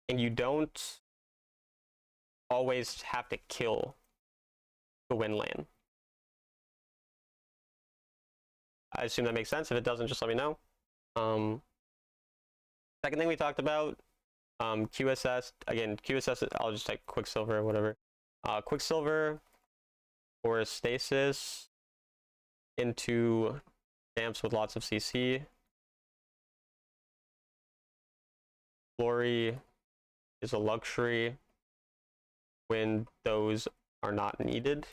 and you don't always have to kill to win lane. I assume that makes sense. If it doesn't, just let me know. Second thing we talked about, QSS. Again, QSS, I'll just type Quicksilver or whatever. Quicksilver or Stasis into champs with lots of CC. Glory is a luxury when those are not needed.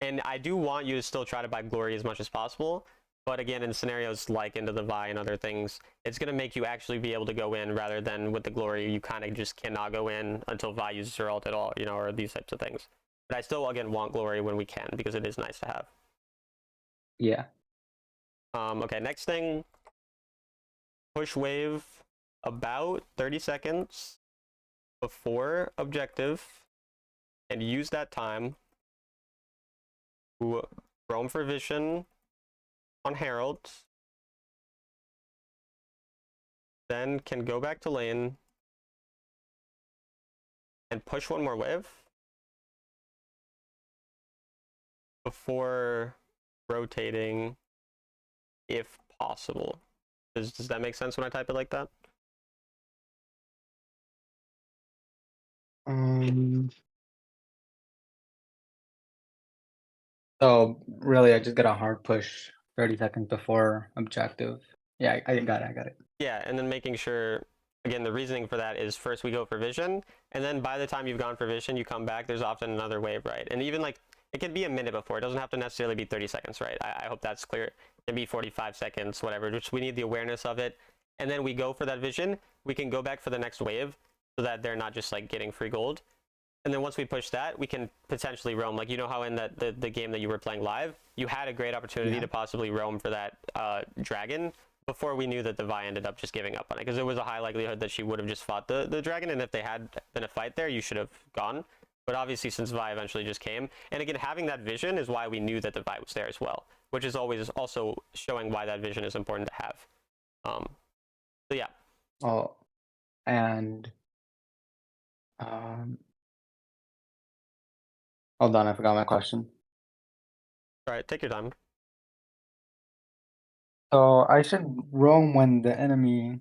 And I do want you to still try to buy Glory as much as possible, but again, in scenarios like into the Vi and other things, it's going to make you actually be able to go in, rather than with the Glory, you kind of just cannot go in until Vi uses her ult at all, you know, or these types of things. But I still, again, want Glory when we can, because it is nice to have. Yeah. Okay, next thing, push wave about 30 seconds before objective, and use that time to roam for vision on Herald, then can go back to lane and push one more wave before rotating if possible. Does that make sense when I type it like that? So really, I just got a hard push 30 seconds before objective. Yeah, I got it. Yeah, and then making sure, again, the reasoning for that is first we go for vision, and then by the time you've gone for vision, you come back, there's often another wave, right? And even like, it can be a minute before, it doesn't have to necessarily be 30 seconds, right? I hope that's clear. It can be 45 seconds, whatever, just we need the awareness of it. And then we go for that vision, we can go back for the next wave so that they're not just like getting free gold. And then once we push that, we can potentially roam. Like, you know how in the game that you were playing live, you had a great opportunity to possibly roam for that dragon before we knew that the Vi ended up just giving up on it. Because there was a high likelihood that she would have just fought the dragon, and if they had been a fight there, you should have gone. But obviously, since Vi eventually just came, and again, having that vision is why we knew that the Vi was there as well, which is always also showing why that vision is important to have. So yeah. Oh, and hold on, I forgot my question. All right, take your time. So I should roam when the enemy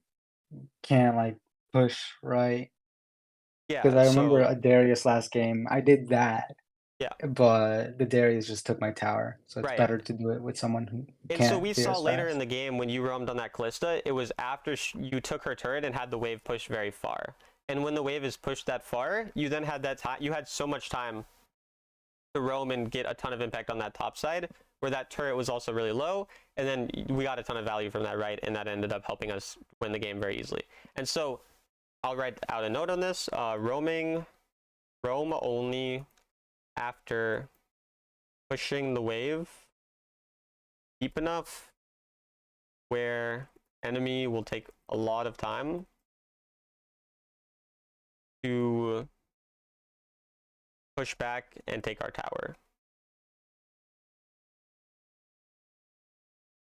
can't like push, right? Yeah. Because I remember So a Darius last game, I did that. yeah. But the Darius just took my tower, so it's Right. better to do it with someone who And can't so we clear saw as later fast. in the game when you roamed on that Callista, it was after you took her turret and had the wave push very far. And when the wave is pushed that far, you then had that time. You had so much time to roam and get a ton of impact on that top side, where that turret was also really low. And then we got a ton of value from that, right? And that ended up helping us win the game very easily. And so I'll write out a note on this. Roam only after pushing the wave deep enough where enemy will take a lot of time to push back and take our tower.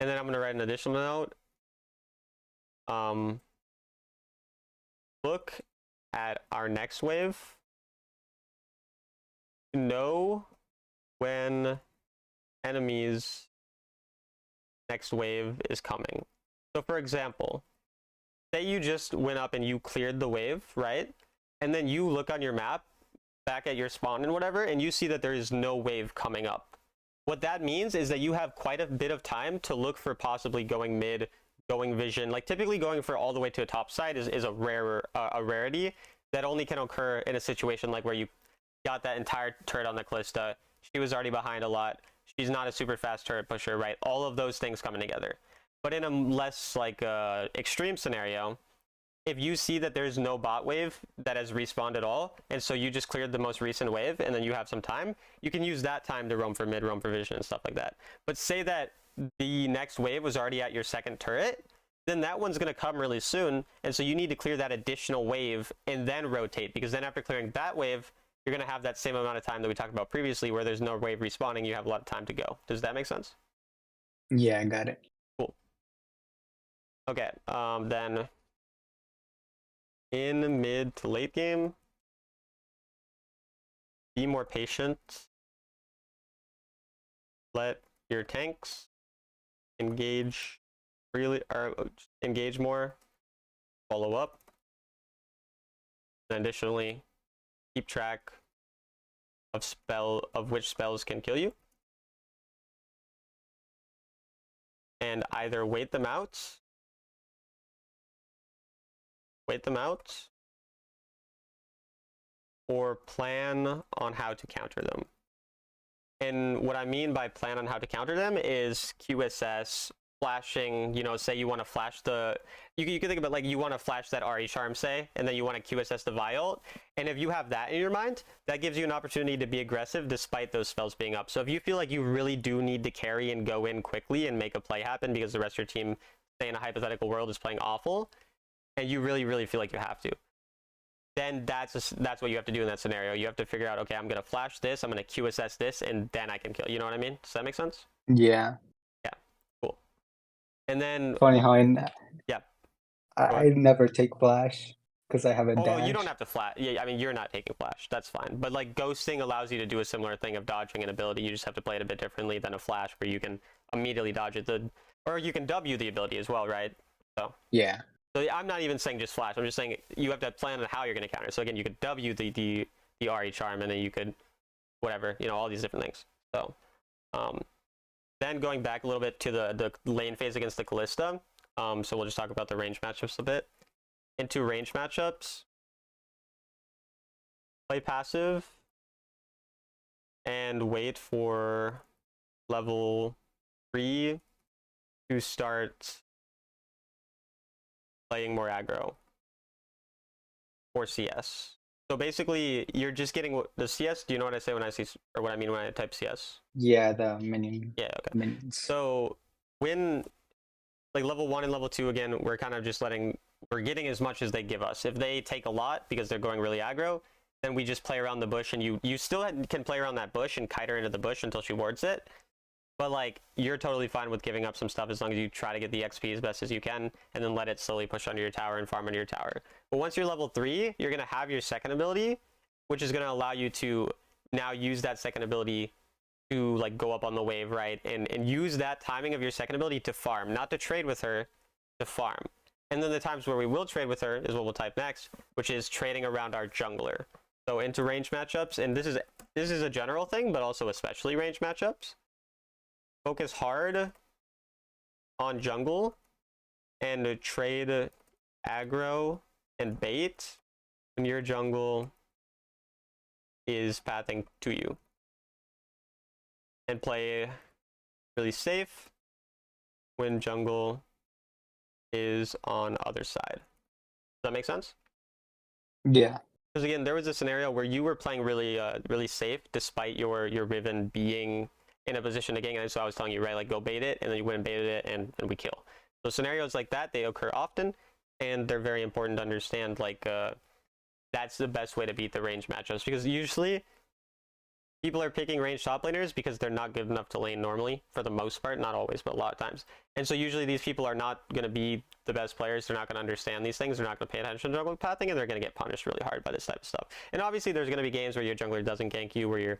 And then I'm going to write an additional note. Look at our next wave to know when enemies next wave is coming. So for example, say you just went up and you cleared the wave, right? And then you look on your map back at your spawn and whatever, and you see that there is no wave coming up. What that means is that you have quite a bit of time to look for possibly going mid, going vision, like typically going for all the way to a top side is a rarity that only can occur in a situation like where you got that entire turret on the Callista. She was already behind a lot. She's not a super fast turret pusher, right? All of those things coming together. But in a less like extreme scenario, if you see that there's no bot wave that has respawned at all, and so you just cleared the most recent wave, and then you have some time, you can use that time to roam for mid, roam for vision, and stuff like that. But say that the next wave was already at your second turret, then that one's going to come really soon, and so you need to clear that additional wave and then rotate, because then after clearing that wave, you're going to have that same amount of time that we talked about previously, where there's no wave respawning, you have a lot of time to go. Does that make sense? Yeah, I got it. Cool. Okay, then in mid to late game, be more patient. Let your tanks engage freely, or engage more, follow up, and additionally keep track of which spells can kill you, and either wait them out, or plan on how to counter them. And what I mean by plan on how to counter them is QSS, flashing, you know, say you want to flash the, you can think about like you want to flash that RE charm, say, and then you want to QSS the Vi ult. And if you have that in your mind, that gives you an opportunity to be aggressive despite those spells being up. So if you feel like you really do need to carry and go in quickly and make a play happen because the rest of your team, say in a hypothetical world, is playing awful, and you really, really feel like you have to, then that's what you have to do in that scenario. You have to figure out, okay, I'm going to flash this, I'm going to QSS this, and then I can kill. You know what I mean? Does that make sense? Yeah. Yeah, cool. And then, Funny how yeah, I never take flash because I have a dash. you don't have to flash. Yeah, I mean, you're not taking flash. That's fine. But like ghosting allows you to do a similar thing of dodging an ability. You just have to play it a bit differently than a flash, where you can immediately dodge it. Or you can W the ability as well, right? So Yeah. So I'm not even saying just flash. I'm just saying you have to plan on how you're going to counter. So again, you could W the RE charm, and then you could whatever, you know, all these different things. So then going back a little bit to the lane phase against the Callista. So we'll just talk about the range matchups a bit. Into range matchups, play passive and wait for level 3 to start playing more aggro or CS. So basically, you're just getting the CS. Do you know what I say when I see, or what I mean when I type CS? Yeah, the minion. Yeah, okay. Minions. So when like level 1 and level 2, again, we're kind of just we're getting as much as they give us. If they take a lot because they're going really aggro, then we just play around the bush, and you still can play around that bush and kite her into the bush until she wards it. But like, you're totally fine with giving up some stuff as long as you try to get the XP as best as you can, and then let it slowly push under your tower and farm under your tower. But once you're level 3, you're going to have your second ability, which is going to allow you to now use that second ability to like go up on the wave, right? And use that timing of your second ability to farm, not to trade with her, to farm. And then the times where we will trade with her is what we'll type next, which is trading around our jungler. So into range matchups, and this is a general thing, but also especially range matchups. Focus hard on jungle and trade aggro and bait when your jungle is pathing to you. And play really safe when jungle is on other side. Does that make sense? Yeah. Because again, there was a scenario where you were playing really safe despite your Riven being in a position to gank, and so I was telling you, right, like go bait it, and then you went and baited it, and we kill. So scenarios like that, they occur often, and they're very important to understand. Like that's the best way to beat the range matchups, because usually people are picking range top laners because they're not good enough to lane normally, for the most part, not always, but a lot of times. And so usually these people are not going to be the best players. They're not going to understand these things. They're not going to pay attention to jungle pathing, and they're going to get punished really hard by this type of stuff. And obviously there's going to be games where your jungler doesn't gank you, where you're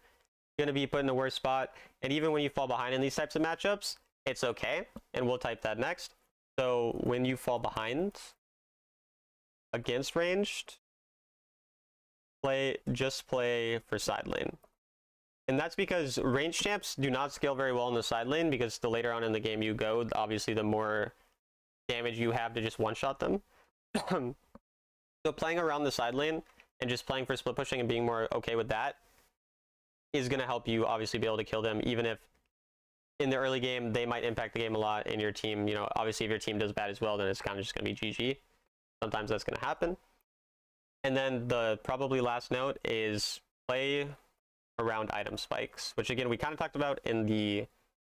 going to be put in a worse spot. And even when you fall behind in these types of matchups, it's okay. And we'll type that next. So when you fall behind against ranged, just play for side lane. And that's because range champs do not scale very well in the side lane, because the later on in the game you go, obviously the more damage you have to just one-shot them. So playing around the side lane and just playing for split pushing and being more okay with that is going to help you obviously be able to kill them, even if in the early game they might impact the game a lot, and your team, you know, obviously if your team does bad as well, then it's kind of just going to be GG. Sometimes that's going to happen. And then the probably last note is play around item spikes, which again we kind of talked about in the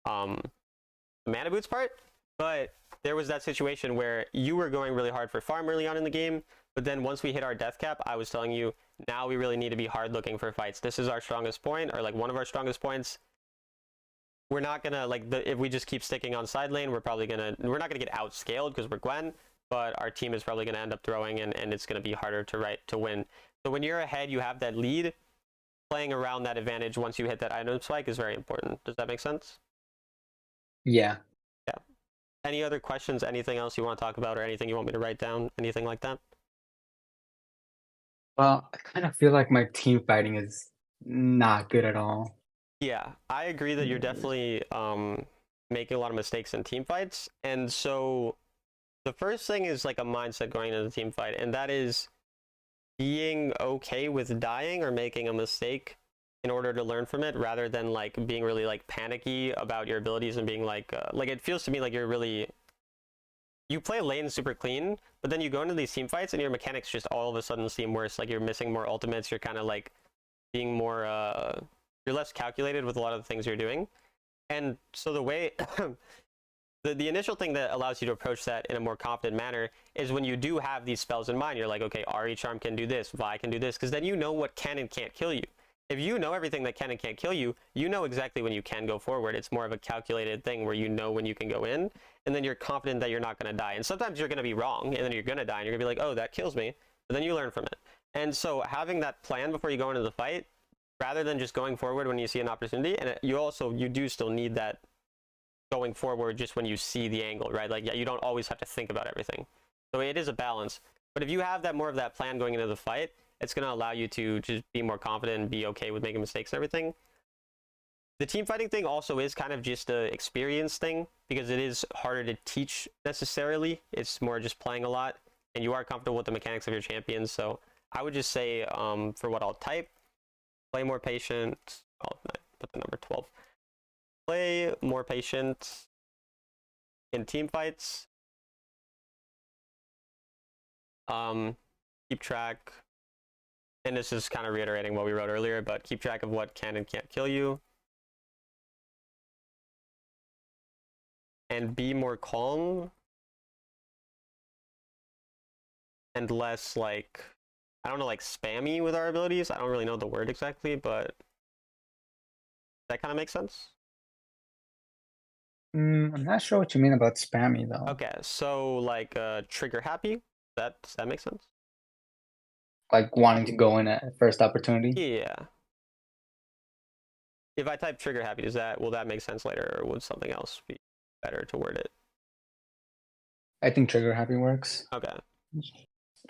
mana boots part, but there was that situation where you were going really hard for farm early on in the game, but then once we hit our death cap, I was telling you, now we really need to be hard looking for fights. This is our strongest point, or like one of our strongest points. We're not gonna if we just keep sticking on side lane, we're not gonna get outscaled because we're Gwen, but our team is probably gonna end up throwing, and it's gonna be harder to win. So when you're ahead, you have that lead. Playing around that advantage once you hit that item spike is very important. Does that make sense? Yeah. Yeah. Any other questions? Anything else you want to talk about, or anything you want me to write down? Anything like that? Well, I kind of feel like my team fighting is not good at all. Yeah, I agree that you're definitely making a lot of mistakes in team fights. And so the first thing is like a mindset going into the team fight, and that is being okay with dying or making a mistake in order to learn from it, rather than like being really like panicky about your abilities and being like it feels to me like you play lane super clean, but then you go into these team fights and your mechanics just all of a sudden seem worse. Like you're missing more ultimates, you're kind of like being more you're less calculated with a lot of the things you're doing. And so the way the initial thing that allows you to approach that in a more confident manner is when you do have these spells in mind. You're like, okay, RE Charm can do this, Vi can do this, because then you know what can and can't kill you. If you know everything that can and can't kill you, you know exactly when you can go forward. It's more of a calculated thing where you know when you can go in, and then you're confident that you're not going to die. And sometimes you're going to be wrong, and then you're going to die, and you're going to be like, oh, that kills me. But then you learn from it. And so having that plan before you go into the fight, rather than just going forward when you see an opportunity, and you do still need that going forward just when you see the angle, right? Like, yeah, you don't always have to think about everything. So it is a balance. But if you have that more of that plan going into the fight, it's going to allow you to just be more confident and be okay with making mistakes and everything. The team fighting thing also is kind of just an experience thing, because it is harder to teach necessarily. It's more just playing a lot, and you are comfortable with the mechanics of your champions. So I would just say, for what I'll type, play more patient. I'll put the number 12. Play more patient in team fights. Keep track, and this is kind of reiterating what we wrote earlier, but keep track of what can and can't kill you. And be more calm and less like, I don't know, like spammy with our abilities. I don't really know the word exactly, but that kind of makes sense. I'm not sure what you mean about spammy though. Okay, so like trigger happy. Does that make sense? Like wanting to go in at first opportunity. Yeah. If I type trigger happy, will that make sense later, or would something else be better to word it? I think trigger happy works. Okay.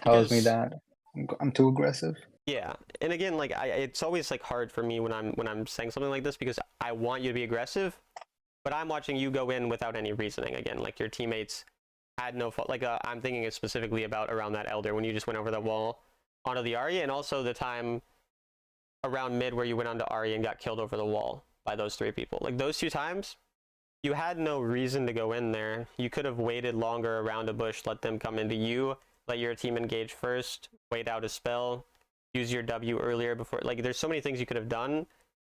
Tells me Because- that I'm too aggressive. Yeah, and again, like it's always like hard for me when I'm saying something like this, because I want you to be aggressive, but I'm watching you go in without any reasoning. Again, like your teammates had no fault. Like I'm thinking it specifically about around that Elder when you just went over the wall onto the Ahri, and also the time around mid where you went onto Ahri and got killed over the wall by those 3 people. Like those 2 times, you had no reason to go in there. You could have waited longer around a bush, let them come into you, let your team engage first, wait out a spell, use your W earlier before. Like there's so many things you could have done,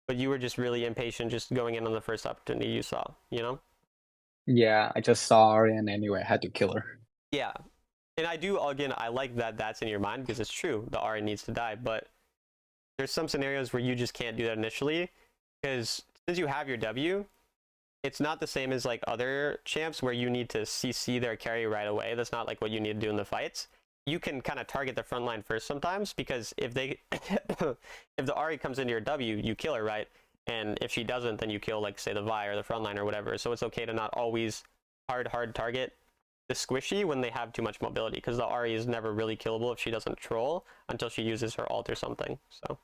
but you were just really impatient just going in on the first opportunity you saw, you know? Yeah, I just saw Ariane anyway. I had to kill her. Yeah. And I like that that's in your mind, because it's true. The Ahri needs to die, but there's some scenarios where you just can't do that initially, because since you have your W, it's not the same as like other champs where you need to CC their carry right away. That's not like what you need to do in the fights. You can kind of target the front line first sometimes, because if they if the Ahri comes into your W, you kill her, right? And if she doesn't, then you kill, like, say, the Vi or the front line or whatever. So it's okay to not always hard target the squishy when they have too much mobility, because the Ahri is never really killable if she doesn't troll until she uses her ult or something. So